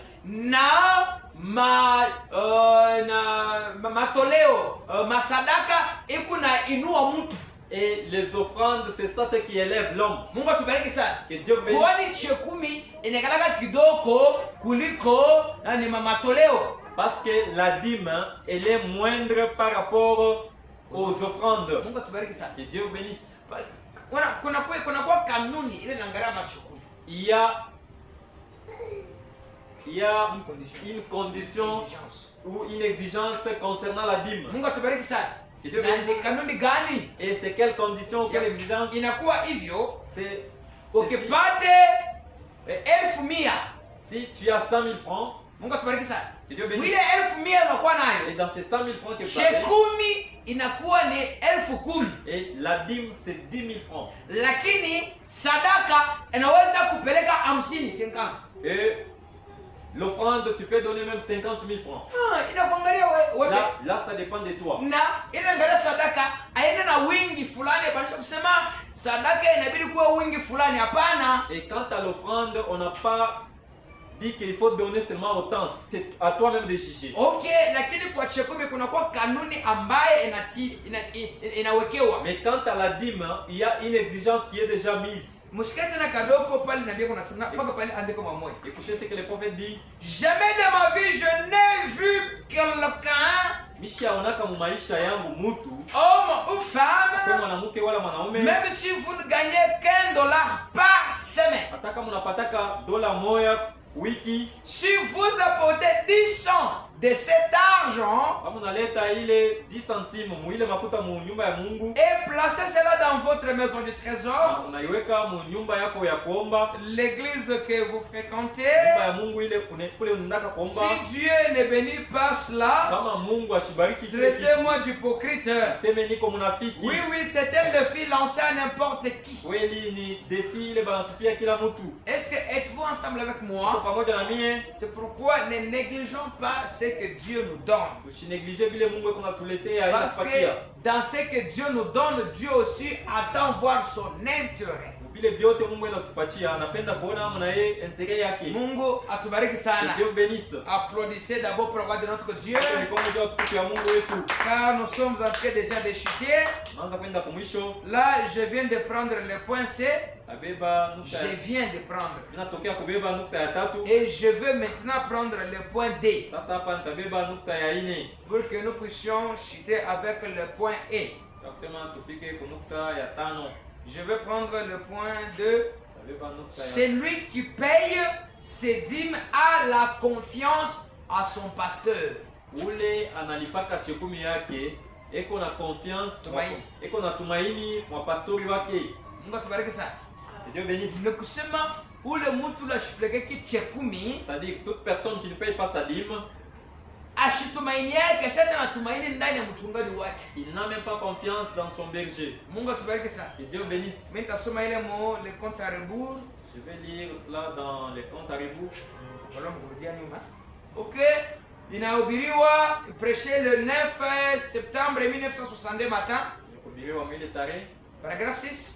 Matoleo masadaka ikuna inua mtu. Et les offrandes, c'est ça ce qui élève l'homme. Mungu atubariki sana. Que Dieu bénisse. Kwani chekumi inakalaka kidogo kuliko nani matoleo. Parce que la dîme, elle est moindre par rapport aux offrandes. Mungu atubariki sana. Que Dieu bénisse. Kuna kwa kanuni ile naangalia machekumi. Il y a une condition ou une exigence concernant la dîme. Mungu atubariki sana. Que Dieu bénisse. Ni kanuni gani? Et c'est quelle condition, quelle exigence? Inakuwa hivyo. C'est ukipate 1,000. Si tu as 100 000 francs, Mungu atubariki sana. Que Dieu bénisse. Ile 1,000 unakuwa nayo. Et dans ces 100 000 francs que tu as, Shekumi inakuwa ni 10,000. et la dîme c'est 10 000 francs. Lakini sadaka inaweza kupeleka 50, 50. Et l'offrande, tu peux donner même 50 000 francs. Inakuangalia wewe. Là, ça dépend de toi. Na inaangalia sadaka aina na wingi fulani, basi kusema sadaka inabidi kuwa wingi fulani, hapana. Et quant à l'offrande, on n'a pas dit qu'il faut donner seulement autant. C'est à toi-même de juger. Okay, lakini kwa chekumi kuna kwa kanuni ambaye inawekewa. Mais quant à la dîme, il y a une exigence qui est déjà mise. Mushikete na kadoko pale na bia kuna sana paka pale andiko mamoja. Écoutez ce que le prophète dit. Jamais de ma vie je n'ai vu quelqu'un, Misha onaka mu maisha yangu mutu, homme ou femme, kwa mwanamke wala mwanaume, même si vous ne gagnez qu'1 $ par semaine, hata kama unapataka dola moja wiki, si vous apportez 10 cents de cet argent kama unaleta ile 10 centimes mu ile makuta mu nyumba ya Mungu, et placez cela dans votre maison de trésor, unaiweka mu nyumba yako ya kuomba, l'église que vous fréquentez, nyumba ya Mungu ile kule unataka kuomba, si Dieu ne bénit pas cela, kama Mungu ashibariki kile kitu, traitez-moi d'hypocrite. sema niko mnafiki. Oui, oui, c'est un défi lancé à n'importe qui. Kweli ni defi ile banatupia kila mtu. Est-ce que êtes-vous ensemble avec Uko moi? pamoja na mie, C'est pourquoi ne négligeons pas ce que Dieu nous donne. usineglige vile Mungu eko natuletea Parce inapatia. que dans ce que Dieu nous donne, Dieu aussi attend voir son intérêt. Vile vyote Mungu anatupatia, anapenda kuona mna yeye intérêt yake. Mungu atubariki Que sana. Dieu bénisse. Applaudissez d'abord pour la gloire de notre Dieu, Mikono juu tukufu ya Mungu wetu. car nous sommes en train déjà de chuter. Naanza kwenda kumwisho. Là, je viens de prendre le point C. Abeba nukta. Je viens de prendre. Ninatokea kubeba nukta ya tatu. Et je veux maintenant prendre le point D, Sasa hapa nitabeba nukta ya ine. pour que nous puissions chuter avec le point E. Takusema tufike ku nukta ya tano. Je vais prendre le point 2. Tabeba nukta ya. Celui qui paye ses dîmes a la confiance à son pasteur. Ule analipaka chekumi yake, eko na confiance, Tumaini. eko na tumaini mwa pastori wake. Mungu atubariki sana. Que Dieu bénisse. Ni kusema ule mtu la shipeleke chekumi C'est-à-dire toute personne qui ne paye pas sa dîme, ashitumaini yake ashata na tumaini ndani ya mchungaji wake. il n'a même pas confiance dans son berger. Mungu atubariki sana. Que Dieu bénisse. Mimi nitasoma ile mo le compte à rebours. Je vais lire cela dans les comptes à rebours. Wala mkurudia nyuma. Okay. Inahubiriwa prêché le 9 septembre 1962 matin. Kuhubiriwa mwili tarehe Paragraphe 6.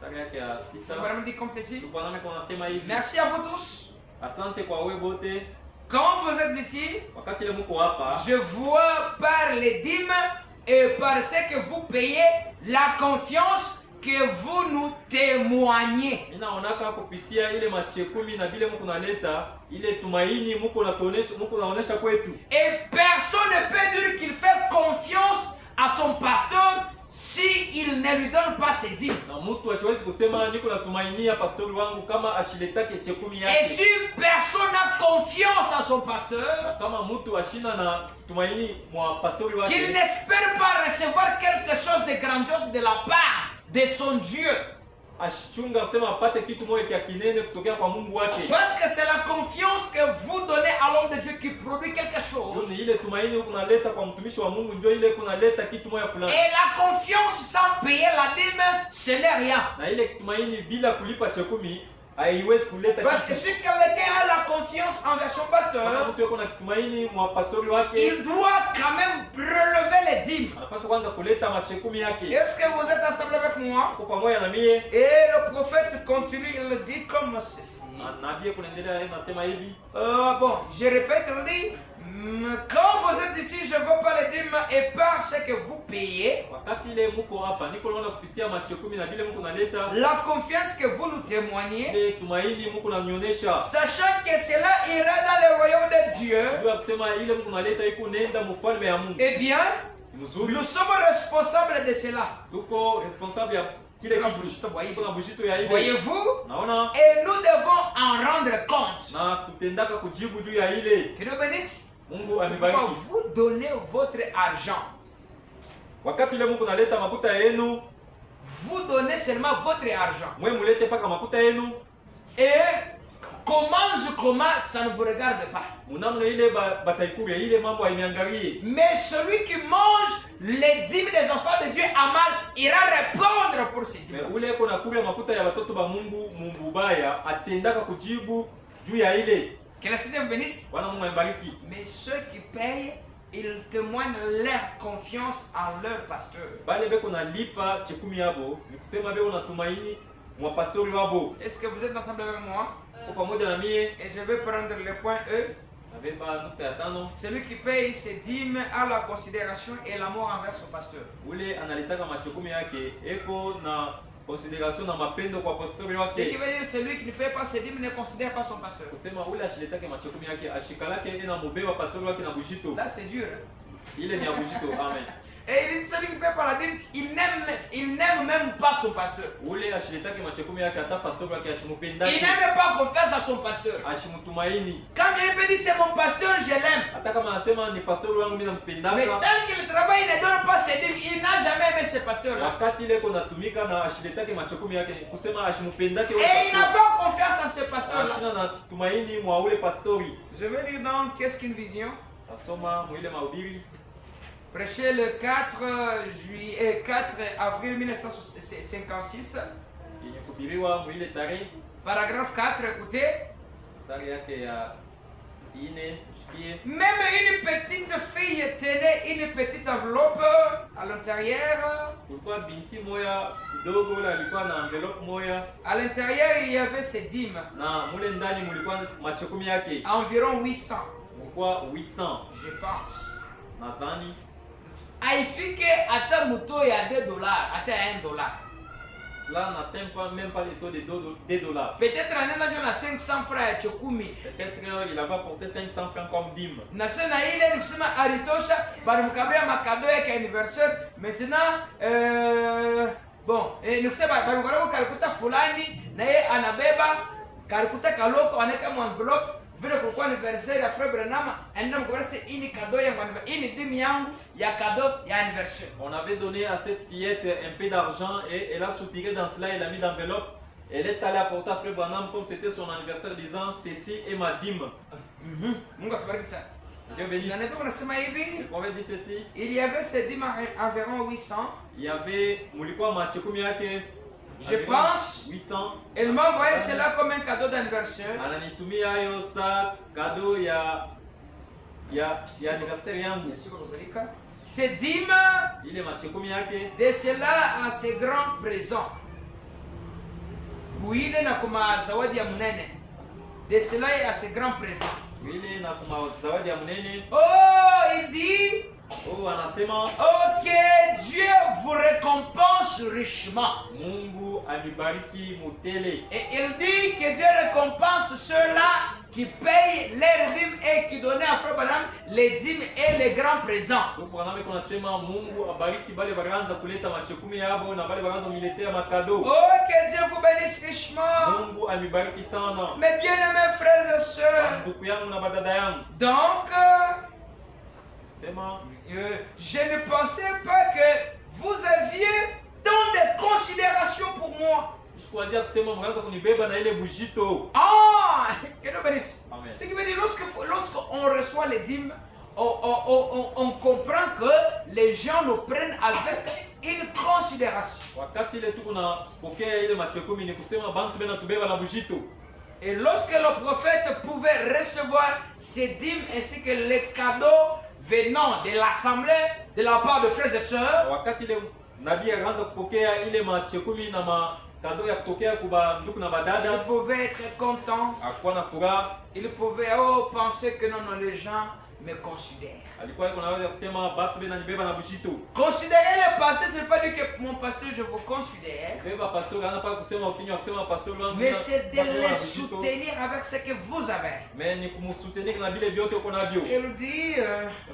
tarehe yake ya Ça sita. va me dire comme ceci. Tupaname kwa nasema hivi. Merci à vous tous. Asante kwa wewe bote. Quand vous êtes ici, Wakati ile mko hapa, je vois par les dîmes et par ce que vous payez la confiance que vous nous témoignez. ninaonaka kupitia ile machekumi na vile mko naleta ile tumaini mko naonesha kwetu. Et personne ne peut dire qu'il fait confiance à son pasteur si il ne lui donne pas ses dîmes. Na mtu asiwezi kusema niko natumainia pastori wangu kama ashiletake chekumi Et yake. si personne n'a confiance à son pasteur, Kama mtu ashina na tumaini mwa pastori wake, qu'il n'espère pas recevoir quelque chose de grandiose de la part de son Dieu. Ashchunga kusema apate kitu moja kia kinene kutokea kwa Mungu wake. Parce que c'est la confiance que vous donnez à l'homme de Dieu qui produit quelque chose. Ni ile tumaini huko unaleta kwa mtumishi wa Mungu, ndio ile kunaleta kitu moja fulani. Et la confiance sans payer la dîme, ce n'est rien. Na ile tumaini bila kulipa chekumi haiwezi kuleta Parce que kitu. si quelqu'un a la confiance envers son Kama pasteur, mtu yuko na tumaini mwa pastori wake, il doit quand même relever les dîmes. anapaswa kwanza kuleta machekumi yake. Est-ce que vous êtes ensemble avec moi? Kwa pamoja na mie, Et le prophète continue, il le dit comme ceci. nabii kunaendelea yeye anasema hivi. Bon, je répète, il dit, quand vous êtes ici, je ne veux pas les dîmes et par ce que vous payez, Wakati ile mko hapa, niko naona kupitia machekumi na vile mko naleta la confiance que vous nous témoignez, ile tumaini mko nanionyesha. sachant que cela ira dans le royaume de Dieu, Ndio kusema ile mko naleta iko nenda mfalme ya Mungu. eh bien, Mzuri. nous sommes responsables de cela. Tuko responsable ya kile Kuna kitu. bushito bwa ile. Kuna bushito ya ile. Voyez-vous? Naona Et nous devons en rendre compte. na tutendaka kujibu juu ya ile. Que Dieu bénisse. Mungu C'est pourquoi amebariki. vous donnez votre argent. Wakati ile Mungu naleta makuta yenu, Vous donnez seulement votre argent. mwe mulete paka makuta yenu. Et comment, ça ne vous regarde pas. Munamna ile bataikuria ile mambo haimiangalie. Mais celui qui mange les dîmes des enfants de Dieu à mal ira répondre pour ces dîmes. Ule eko na kuria makuta ya watoto ba Mungu mubaya atendaka kujibu juu ya ile. Que la Seigneur vous bénisse. Bwana Mungu amebariki. Mais ceux qui payent, ils témoignent leur confiance en leur pasteur. Bale beko nalipa chekumi yabo, ni kusema beko natumaini mwa pastori wabo. Est-ce que vous êtes ensemble avec moi? Kwa pamoja na mie, Et je vais prendre le point E. nabeba nukta ya tano. Celui qui paye ses dîmes a la considération et l'amour envers son pasteur. Ule analitaka machekumi yake eko na consideration na mapendo kwa pastori Ce qui wake. veut dire celui qui ne paye pas ses dîmes ne considère pas son pasteur. Kusema ule ashiletake machekumi yake ashikalake ena mubeba pastori wake na bushito. Là, c'est dur. Ile ni ya bushito. Amen. Et il dit celui qui ne paye pas la dîme, il n'aime même pas son pasteur. Ule ashiletake machekumi yake hata pastori wake Il ashimupendake. n'aime pas confiance à son pasteur. Ashimutumaini. Quand il peut dire c'est mon pasteur, je l'aime. Hata kama anasema ni pastori wangu mimi Mais nampendaka. tant qu'il travaille, il ne donne pas ses dîmes. Il n'a jamais aimé ce pasteur-là. Wakati ile kona tumika na ashiletake machekumi yake kusema ashimupendake ule Et il n'a pastori. pas confiance en ce pasteur-là. Ashina na tumaini mwa ule pastori. Je vais dire donc, qu'est-ce qu'une vision? Tasoma mwile mahubiri. Prêché le 4 avril 1956. Yenye kuhubiriwa mwile tarehe Paragraphe 4, écoutez. mstari yake ya 4 shikie. Même une petite fille tenait une petite enveloppe à l'intérieur. Kulikuwa binti moya kidogo ule alikuwa na envelope moya À l'intérieur, il y avait ses dîmes. na mule ndani mulikuwa machekumi yake Environ 800, mulikuwa 800 je pense. nadhani. Haifike hata muto ya $2, hata ya $1. Cela n'atteint pas même pas le taux de $2. Peut-être anena ndio na 500 francs ya chokumi. Peut-être il avait apporté 500 francs comme dîme. Na sasa ile nikisema alitosha bali mkabia makado yake ya anniversaire. Maintenant bon, nikisema bali mkabia kalikuta fulani na yeye anabeba kalikuta kaloko anaweka mu envelope vile kulikuwa anniversaire ya Frère Branham, anaenda mkabia sasa hii ni kado yangu, hii ni dimi yangu ya kado ya anniversaire. On avait donné à cette fillette un peu d'argent et elle a soutiré dans cela, elle a mis l'enveloppe. Elle est allée apporter à Frère Branham comme c'était son anniversaire disant ceci est ma dîme. Mungu atubariki sana. Dieu bénisse. Na ndio nasema hivi, Le prophète dit ceci. il y avait ces dîmes environ 800. Il y avait mulikuwa machekumi yake Je pense 800. elle m'a envoyé cela comme un cadeau d'anniversaire. Ananitumia hayo sa kado ya anniversaire yangu. Ces dîmes, Ile machekumi yake de cela à ces grands présents. Kuile na kuma zawadi ya munene. De cela à ces grands présents. ile na kuma zawadi ya mnene. Oh, il dit, Oh, anasema ok, Dieu vous récompense richement. Mungu anibariki mutele. Et il dit que Dieu récompense ceux-là qui payent les dîmes et qui donnaient à Frère Branham les dîmes et les grands présents. Donc Branham iko nasema Mungu abariki bale baraanza kuleta machekumi yabo na bale baraanza miletea makado. Oh, que Dieu vous bénisse richement. Mungu amibariki sana. Mes bien-aimés frères et sœurs. Ndugu yangu na badada yangu. Donc, Sema je ne pensais pas que vous aviez tant de considération pour moi. sikuanzia kusema mwanza kunibeba na ile bujito. Ah, que Dieu bénisse. Amen. Ce qui veut dire, lorsqu'on reçoit les dîmes, on comprend que les gens nous prennent avec une considération. Wakati ile tuko na pokea ile machekumi ni kusema bantu bena tubeba na bujito. Et lorsque le prophète pouvait recevoir ces dîmes ainsi que les cadeaux venant de l'assemblée de la part de frères et sœurs, Wakati ile nabii akaanza kupokea ile machekumi na makado ya kutokea kuba ndugu na il badada, pouvait être content. akuwa na furaha. Il pouvait penser que non, les gens me considèrent. Alikuwa iko naweza kusema batu bena nibeba na bujito. Considérer le pasteur, ce n'est pas dire que mon pasteur, je vous considère, Beba pastor ana pa kusema ukinywa kusema pastor wangu. mais c'est de les soutenir avec ce que vous avez. Mais ni kumsutenir na vile vyote uko navyo. Il dit,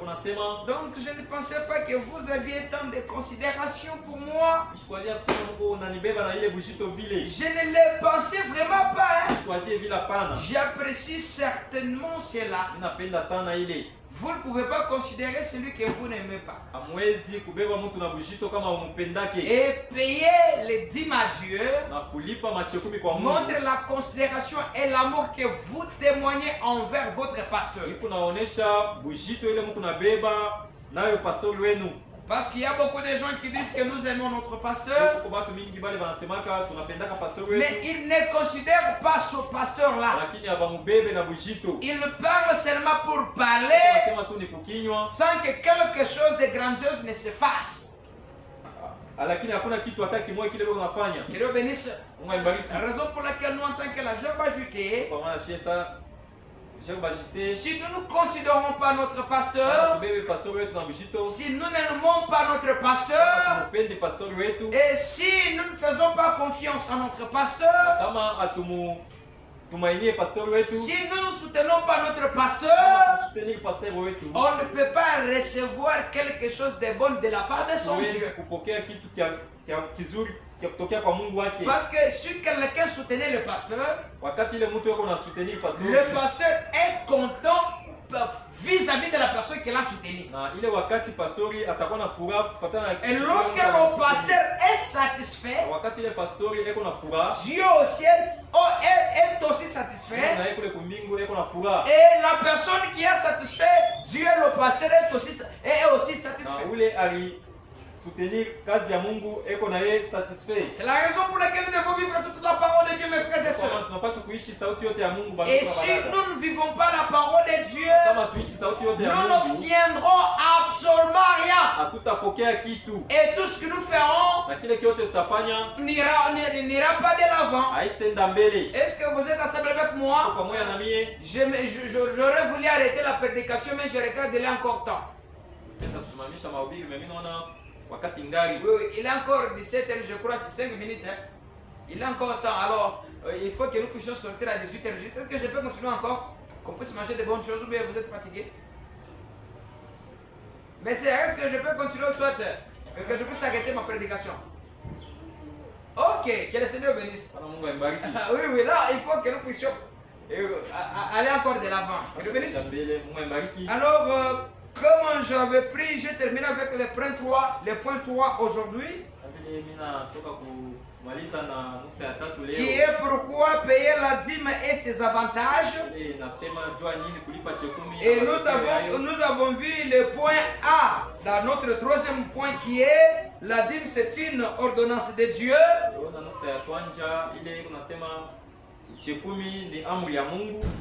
Unasema donc je ne pensais pas que vous aviez tant de considération pour moi. sikuanzia kusema Mungu unanibeba na ile bujito vile. Je ne le pensais vraiment pas. Hein. Sikuanzie vile hapana. J'apprécie certainement cela. Ninapenda sana ile. Vous ne pouvez pas considérer celui que vous n'aimez pas. Hamwezi kubeba mtu na bujito kama umupendake. Et payer les dîmes à Dieu Na kulipa machekumi kwa Mungu. montre la considération et l'amour que vous témoignez envers votre pasteur. Iko naonesha bujito ile mko nabeba nayo pastor wenu. Parce qu'il y a beaucoup de gens qui disent que nous aimons notre pasteur, Kwa watu mingi bale wanasemaka tunapendaka pastor mais wetu. ils ne considèrent pas ce pasteur-là. Lakini abamubebe na bujito. Ils parlent seulement pour parler Nasema tu ni kukinywa. sans que quelque chose de grandiose ne se fasse. Lakini hakuna kitu hata kimoja kile unafanya. Que Dieu bénisse. Mungu aibariki. La raison pour laquelle nous, en tant que la Gerbe ajoutée, Kwa maana shesa si nous ne considérons pas notre pasteur, tubebe pastor wetu na bujito. si nous n'aimons pas notre pasteur, Tupende pastor wetu. et si nous ne faisons pas confiance en notre pasteur, Kama tumainie pastor wetu. si nous ne soutenons pas notre pasteur, Soutenir pastor wetu. on ne peut pas recevoir quelque chose de bon de la part de son Tuwezi Dieu. kupokea kitu kizuri kia kutokea kwa Mungu wake. Parce que si quelqu'un soutenait le pasteur, Wakati ile mtu yuko na soutenir pastor le pasteur est content vis-à-vis de la personne qui l'a soutenu. na ile wakati pastori atakuwa na furaha kufuatana na Et lorsque le pasteur est satisfait, wakati ile pastori eko na furaha Dieu au ciel est aussi satisfait. na eko kule kumbingu eko na furaha Et la personne qui est satisfait, Dieu le pasteur est aussi na satisfait. ule ali soutenir kazi ya Mungu eko na yeye satisfait. C'est la raison pour laquelle nous devons vivre toute la parole de Dieu, mes frères et sœurs. Tunapaswa kuishi sauti yote ya Mungu. Et si nous ne vivons pas la parole de Dieu, kama tuishi sauti yote ya nous Mungu n'obtiendrons absolument rien. hatutapokea kitu Et tout ce que nous ferons na kile kiote tutafanya n'ira pas de l'avant. haitenda mbele. Est-ce que vous êtes ensemble avec moi? Pamoja na mie J'aurais voulu arrêter la prédication, mais je regarde, il est encore temps. nenda kusimamisha mahubiri, mimi naona wakati ngari. Oui, il est encore 17h, je crois, c'est 5 minutes. Hein. Il est encore temps. Alors, il faut que nous puissions sortir à 18h juste. Est-ce que je peux continuer encore? Qu'on puisse manger de bonnes choses ou bien vous êtes fatigué? Mais est-ce que je peux continuer soit que je puisse arrêter ma prédication? Ok, que le Seigneur bénisse. Mungu aibariki. Oui, oui, là, il faut que nous puissions aller encore de l'avant. Que Dieu bénisse. Mungu aibariki. Alors, comme j'avais pris, je termine avec le point 3 aujourd'hui. Qui est pourquoi payer la dîme et ses avantages. Et nous avons vu le point A dans notre troisième point qui est la dîme, c'est une ordonnance de Dieu.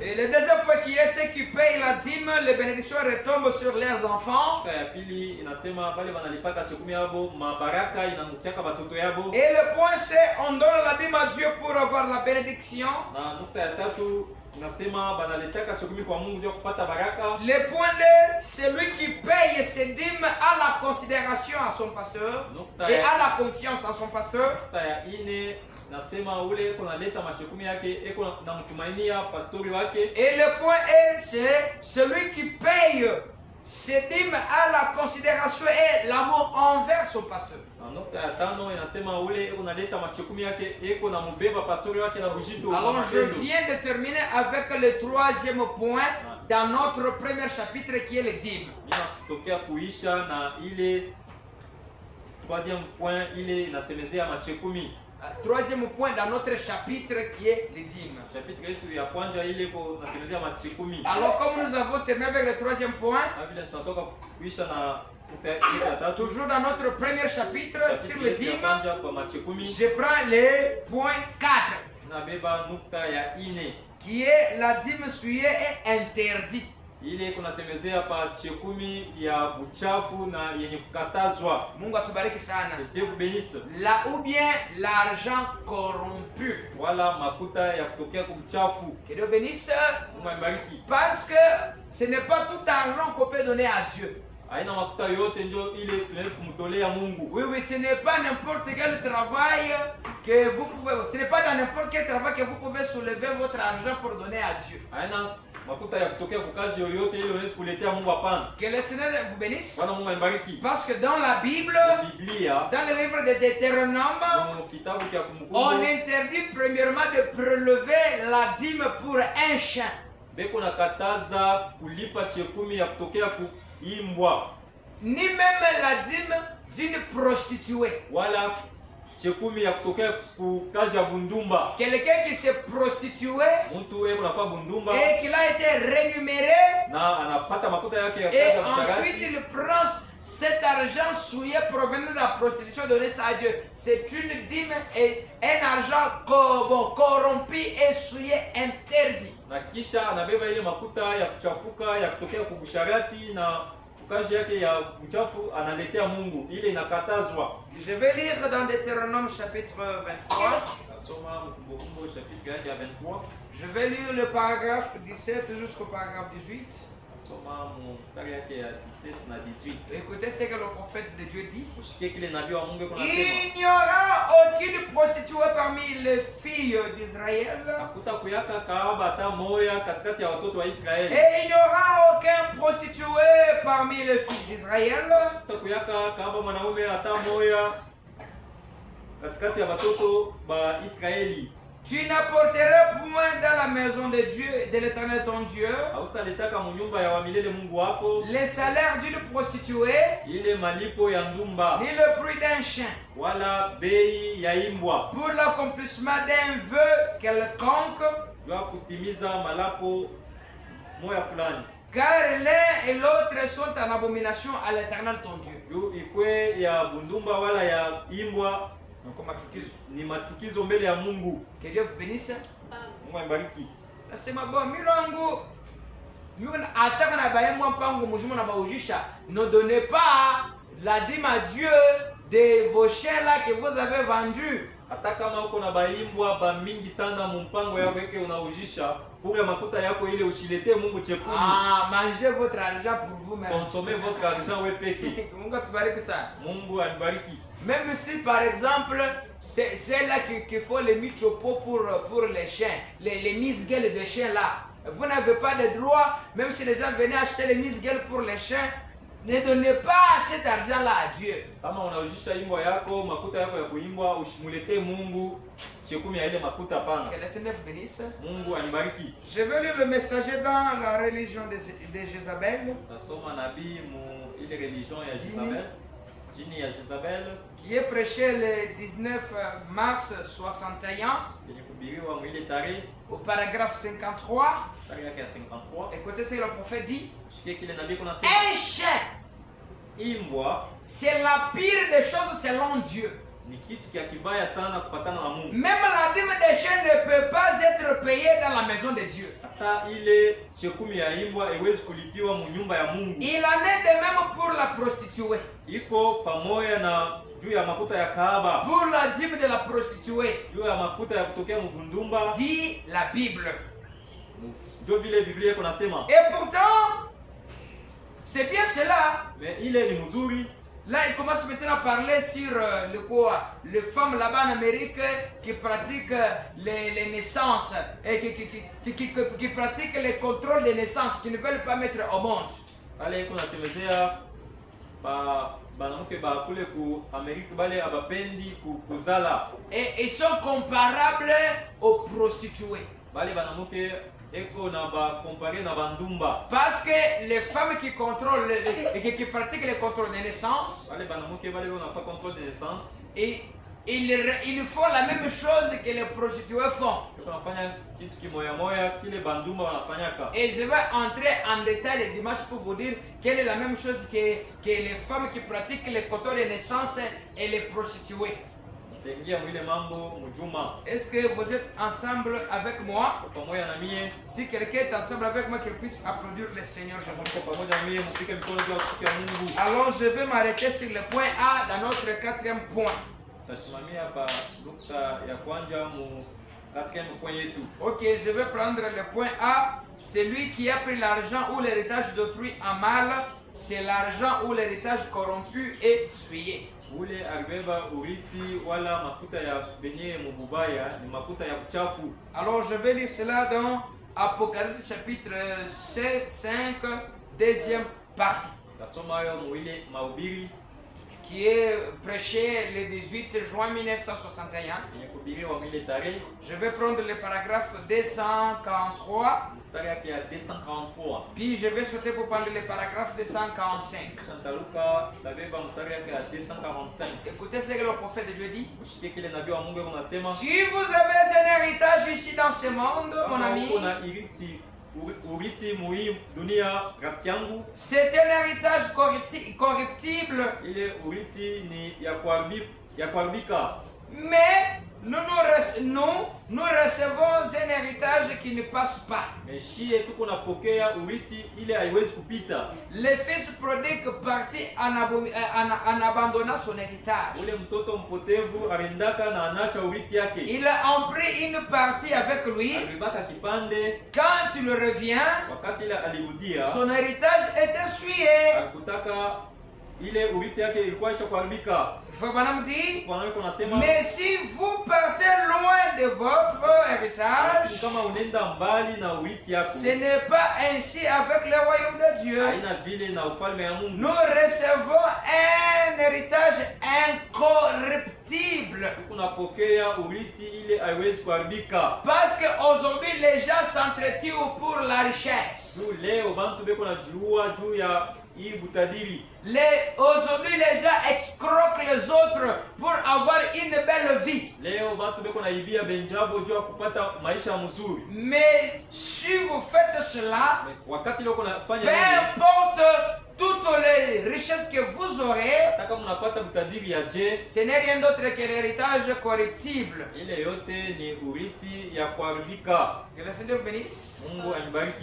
Et le deuxième point qui est ceux qui payent la dîme, les bénédictions retombent sur leurs enfants. Et le point C, on donne la dîme à Dieu pour avoir la bénédiction. Le point D, celui qui paye ses dîmes a la considération à son pasteur et a la confiance en son pasteur. nasema ule eko naleta machekumi yake eko namtumainia pastori wake. Et le point est, c'est celui qui paye ses dîmes à la considération et l'amour envers son pasteur. Na nukta ya tano inasema ule eko naleta machekumi yake eko namubeba pastori wake na bujito. Alors je viens de terminer avec le troisième point dans notre premier chapitre qui est le dîme. Tokea kuisha na ile troisième point ile inasemezea machekumi. Troisième point dans notre chapitre qui est le dîme. Chapitre yetu ya kwanza ile ko nasemezea machekumi. Alors comme nous avons terminé avec le troisième point, vile tunatoka kuisha na toujours dans notre premier chapitre sur le dîme, je prends le point 4 4 qui est la dîme souillée et interdite. Ile kunasemezea pa chekumi ya buchafu na yenye kukatazwa. Mungu atubariki sana. Dieu vous bénisse. Là ou bien l'argent corrompu. Wala makuta ya kutokea kuchafu. Que Dieu bénisse. Mungu abariki. Parce que ce n'est pas tout argent qu'on peut donner à Dieu. Aina makuta yote ndio ile tunaweza kumtolea Mungu. Oui, oui, ce n'est pas n'importe quel travail que vous pouvez, ce n'est pas dans n'importe quel travail que vous pouvez soulever votre argent pour donner à Dieu. Aina makuta ya kutokea kukazi yoyote ile unaweza kuletea Mungu hapana. Que le Seigneur vous bénisse. Bwana Mungu abariki. Parce que dans la Bible, dans le livre de Deutéronome, on interdit premièrement de prélever la dîme pour un chien. Beko nakataza kulipa chekumi ya kutokea kuimbwa. Ni même la dîme d'une prostituée. Wala chekumi ya kutokea kukaja bundumba. Quelqu'un qui s'est prostitué mtu eko nafa bundumba et qui a été rémunéré na anapata makuta yake ya et ensuite il prend cet argent souillé provenant de la prostitution donné ça à Dieu. C'est une dîme et un argent corrompu et souillé interdit. Na kisha anabeba ile makuta ya kuchafuka ya kutokea kubusharati na kazi yake ya uchafu analetea Mungu, ile inakatazwa. Je vais lire dans Deutéronome chapitre 23. Nasoma Mkumbukumbu chapitre yake ya 23. Je vais lire le paragraphe 17 jusqu'au paragraphe 18. Nasoma mstari yake ya 17 na 18. Écoutez ce que le prophète de Dieu dit. Usikie kile nabii wa Mungu kuna Il n'y aura aucune prostituée parmi les filles d'Israël. Hakuta kuyaka kahaba hata moya katikati ya watoto wa Israeli. Et il n'y aura aucun prostitué parmi les filles d'Israël. Hakuta kuyaka kahaba mwanaume hata moya katikati ya watoto ba Israeli. Tu n'apporteras point dans la maison de Dieu, de l'Éternel ton Dieu, les salaires d'une prostituée, ni le prix d'un chien, pour l'accomplissement d'un vœu quelconque, car l'un et l'autre sont en abomination à l'Éternel ton Dieu. Ni machukizo mbele ya Mungu. Que Dieu vous bénisse. Mungu abariki. Nasema bo milango mimi ataka na bayemwa mpango mujimo na baujisha. Ne donnez pas la dîme à Dieu de vos chiens là que vous avez vendus. Hata kama uko na baimbwa ba mingi sana mu mpango yako yake unaujisha, pour makuta yako ile usilete Mungu chekuni. Ah, mangez votre argent pour vous-même. Consommez votre argent wewe peke. Mungu atubariki sana. Mungu anibariki. Même si par exemple c'est là qu'il faut les michopo pour les chiens, les mises-gueules de chiens là. Vous n'avez pas de droit, même si les gens venaient acheter les mises-gueules pour les chiens, ne donnez pas cet argent là à Dieu. Kama unaujisha imbwa yako, makuta yako ya kuimbwa, usimulete Mungu chekumi ya ile makuta pana. Que le Seigneur vous bénisse. Mungu anibariki. Je vais lire le messager dans la religion de Jézabel. Nasoma nabii mu ile religion ya Jézabel. Jini ya Jézabel. Qui est prêché le 19 mars 61 au paragraphe 53. Écoutez ce que le prophète dit. Un chien, c'est la pire des choses selon Dieu. Même la dîme des chiens ne peut pas être payée dans la maison de Dieu. Il en est de même pour la prostituée. Pour la dîme de la prostituée, dit la Bible. Et pourtant, c'est bien cela. Là, il commence maintenant à parler sur le quoi? Les femmes là-bas en Amérique qui pratiquent les naissances et qui pratiquent les contrôles des naissances, qui ne veulent pas mettre au monde. Allez, qu'on a semezea banamuke bakule ku Amérique bale abapendi kuzala. Et ils sont comparables aux prostituées. Bale banamuke eko na ba comparé na bandumba. Parce que les femmes qui contrôlent qui pratiquent les contrôles des naissances, Bale banamuke bale on a fait contrôle de naissance. et ils font la même chose que les prostituées font. Et je vais entrer en détail dimanche pour vous dire quelle est la même chose que les femmes qui pratiquent les contrôles de naissance et les prostituées. Est-ce que vous êtes ensemble avec moi? Si quelqu'un est ensemble avec moi, qu'il puisse applaudir le Seigneur Jésus. Alors je vais m'arrêter sur le point A dans notre 4e point. Ok, je vais prendre le point A. Celui qui a pris l'argent ou l'héritage d'autrui en mal, c'est l'argent ou l'héritage corrompu et souillé. Alors je vais lire cela dans Apocalypse chapitre 5, deuxième partie, qui est prêché le 18 juin 1961. Je vais prendre le paragraphe 243, puis je vais sauter pour prendre le paragraphe 245. Écoutez ce que le prophète de Dieu dit. Si vous avez un héritage ici dans ce monde, mon ami, c'est un héritage corruptible. Mais nous recevons un héritage qui ne passe pas. Le fils prodigue partit en abandonnant son héritage. Il a pris une partie avec lui. Quand il revient, son héritage était souillé. Mais si vous partez loin de votre héritage, ce n'est pas ainsi avec le royaume de Dieu. Nous recevons un héritage incorruptible. Parce qu'aujourd'hui les gens s'entretuent pour la richesse. Aujourd'hui les gens escroquent les autres pour avoir une belle vie. Mais si vous faites cela, peu importe toutes les richesses que vous aurez, ce n'est rien d'autre que l'héritage corruptible. Que le Seigneur bénisse.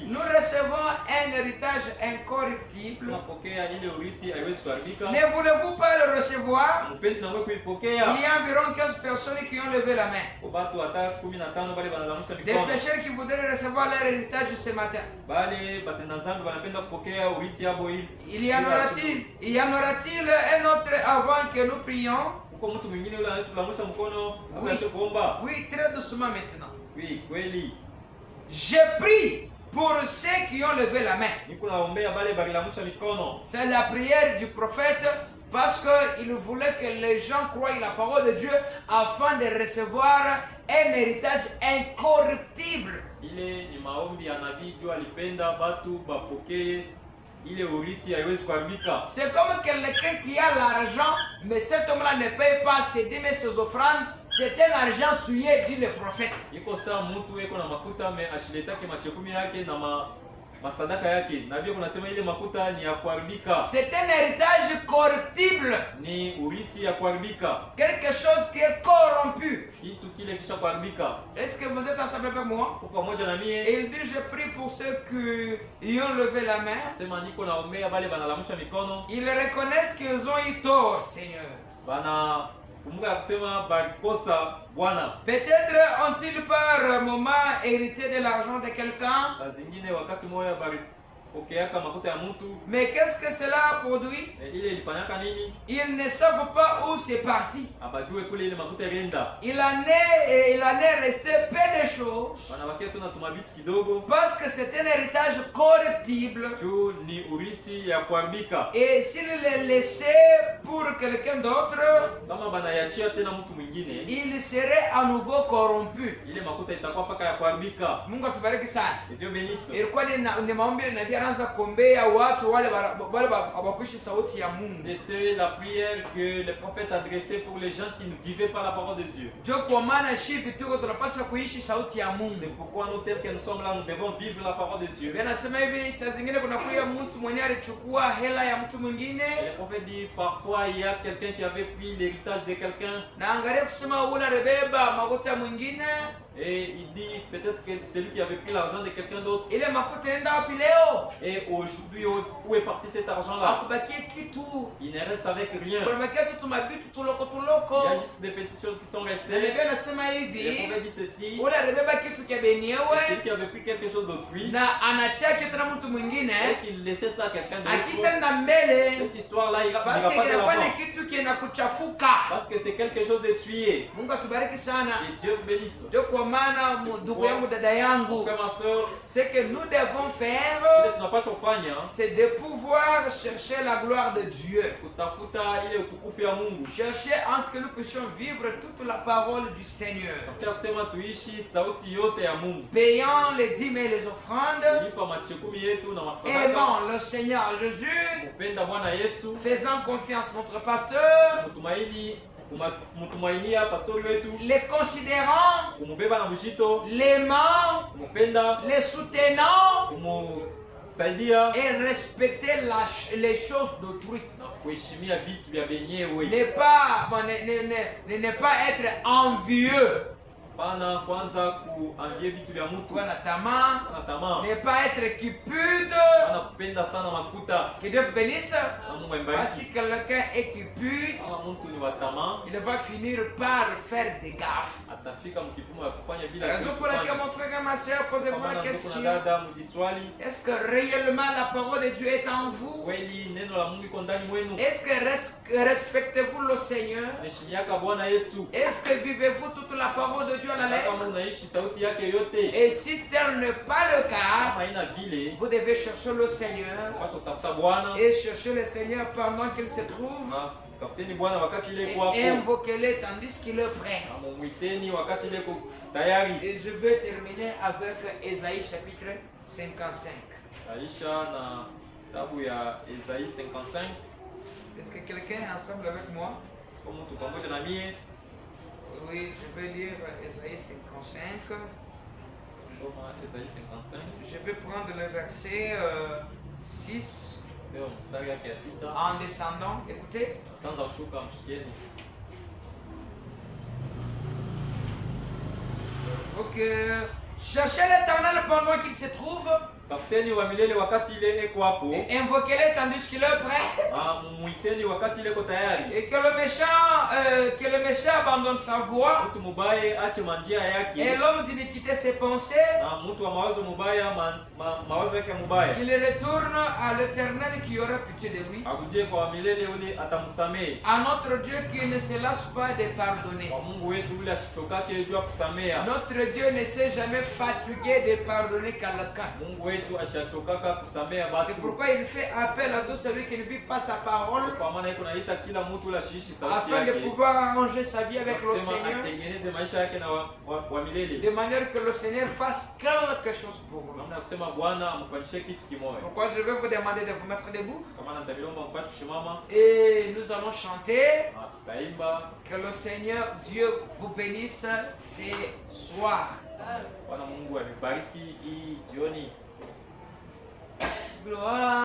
Nous recevons un héritage incorruptible. Ne voulez-vous pas le recevoir? Il y a environ 15 personnes qui ont levé la main. Des pécheurs qui voudraient recevoir leur héritage ce matin. Il y en aura-t-il un autre avant que nous prions? Oui, très doucement maintenant. Je prie pour ceux qui ont levé la main. C'est la prière du prophète parce qu'il voulait que les gens croient la parole de Dieu afin de recevoir un héritage incorruptible. C'est comme quelqu'un qui a l'argent, mais cet homme-là ne paye pas ses dîmes et ses offrandes. C'est un argent souillé, dit le prophète. C'est un héritage corruptible. Quelque chose qui est corrompu. Est-ce que vous êtes ensemble avec moi? Et il dit, je prie pour ceux qui ont levé la main. Ils reconnaissent qu'ils ont eu tort, Seigneur. Peut-être ont-ils par moment hérité de l'argent de quelqu'un. pokeaka makuta ya mtu. Mais qu'est-ce que cela produit? Ile ilifanyaka nini? Ils ne savent pas où c'est parti. Abajue kule ile makuta ilienda. Il en est resté peu de choses. Wanabakia tu na tumabitu kidogo. Parce que c'est un héritage corruptible. Juu ni urithi ya kuharibika. Et s'il le laissait pour quelqu'un d'autre, Kama banayachia tena mtu mwingine, il serait à nouveau corrompu. ile makuta itakuwa paka ya kuharibika. Mungu atubariki sana. Ndio benisi. Ilikuwa ni maombi na Biblia anaanza kuombea watu wale hawakuishi sauti ya Mungu. C'était la prière que le prophète adressait pour les gens qui ne vivaient pas la parole de Dieu. Ndio kwa maana shifi tuko tunapaswa kuishi sauti ya Mungu. C'est pourquoi nous tels que nous sommes là, nous devons vivre la parole de Dieu. Biblia nasema hivi, saa zingine kuna kuya mtu mwenye alichukua hela ya mtu mwingine. Et le prophète dit parfois il y a quelqu'un qui avait pris l'héritage de quelqu'un. Na angalia kusema ule rebeba makuta ya mwingine. Et il dit peut-être que c'est lui qui avait pris l'argent de quelqu'un d'autre. Ile makuta inaenda wapi leo? Et aujourd'hui, où est parti cet argent-là? Akubakie kitu. Il ne reste avec rien. Kunabakia tu mabitu tuloko. Il y a juste des petites choses qui sont Na restées. Biblia nasema Le hivi, prophète dit ceci. ule rebeba kitu kia Celui benyewe qui avait pris quelque chose d'autrui na anachia kitu na mtu et mwingine. qu'il laissait ça à quelqu'un d'autre. Akitenda mbele Cette histoire-là, il va parce pas que de inakuwa ni l'avant. kitu kinakuchafuka. Parce que c'est quelque chose d'essuyé. Mungu atubariki sana. Et Dieu vous bénisse. Ndio kwa maana ndugu yangu, dada Mon yangu, frère, ma soeur, ce que nous devons faire, tu n'as pas chofanya. c'est de pouvoir chercher la gloire de Dieu. Kutafuta ile utukufu ya Mungu. Chercher en ce que nous puissions vivre toute la parole du Seigneur. Kila kusema tuishi sauti yote ya Mungu. Payant les dîmes et les offrandes, Lipa machekumi yetu na masadaka. aimant le Seigneur Jésus, Kupenda Bwana Yesu. faisant confiance à notre pasteur, Mutumainia pastori wetu. les considérant, Kumubeba na mshito. l'aimant, Kumupenda. les soutenant Kumusaidia. et respecter les choses d'autrui. Na kuheshimia vitu vya benyewe. Ne pas être envieux. Pana kwanza kuanvie vitu vya mtu. Kuwa na tamaa. Na tamaa. Ne pas être cupide. Ana kupenda sana makuta. Que Dieu vous bénisse. Na Mungu ambariki. Si quelqu'un est cupide, Kama mtu ni wa tamaa, il va finir par faire des gaffes. atafika mkipimo ya kufanya bila Raison pour laquelle kufanya. mon frère et ma soeur, posez-vous Kama la ndugu na question. dada, mjiswali. Est-ce que réellement la parole de Dieu est en vous? Kweli neno la Mungu iko ndani mwenu. Est-ce que respectez-vous le Seigneur? Naheshimiaka Bwana Yesu. Est-ce que vivez-vous toute la parole de Dieu à la Hata lettre? kama unaishi sauti yake yote. Et si tel n'est pas le cas, Kama haina vile, vous devez chercher le Seigneur basi utafuta Bwana. et chercher le Seigneur pendant qu'il se trouve Na tafuteni Bwana wakati ile et iko hapo. invoquez-le tandis qu'il est prêt. Na mumwiteni wakati ile iko tayari. Et je vais terminer avec Ésaïe chapitre 55. Aisha na kitabu ya Isaïe 55. Est-ce que quelqu'un est ensemble avec moi? Kwa mtu pamoja na mie. Oui, je vais lire Ésaïe 55. Soma Isaïe 55. Je vais prendre le verset 6 Leo mstari yake ya 6. en descendant. Écoutez. Tanza kushuka mshikieni. Donc, cherchez l'Éternel pendant qu'il se trouve Tafuteni wa milele wakati ile iko hapo. et invoquez-le tandis qu'il est prêt. Mwiteni wakati ile iko tayari. Et que le méchant abandonne sa voie Mtu mubaya ache manjia et yake. l'homme d'iniquité ses pensées, Na mtu wa mawazo mubaya mawazo yake mubaya. qu'il retourne à l'Éternel qui aura pitié de lui, Akuje kwa milele ule atamsamehe. à notre Dieu qui ne se lasse pas de pardonner. Kwa Mungu wetu ule ashitokake jua kusamea. Notre Dieu ne s'est jamais fatigué de pardonner quelqu'un. Mungu wetu ashachokaka kusamea basi. C'est pourquoi il fait appel à tout celui qui ne vit pas sa parole Kwa maana iko naita kila mtu ule ashiishi sauti afin de yake. pouvoir arranger sa vie avec le Kusema Seigneur, atengeneze maisha yake na wa milele. de manière que le Seigneur fasse quelque chose pour nous. Namna kusema Bwana amfanyishe kitu C'est kimoja. pourquoi je vais vous demander de vous mettre debout Kama nitabilomba mpate kushimama. et nous allons chanter. Na tutaimba. Que le Seigneur Dieu vous bénisse ce soir. Bwana Mungu amebariki hii jioni. Gloire.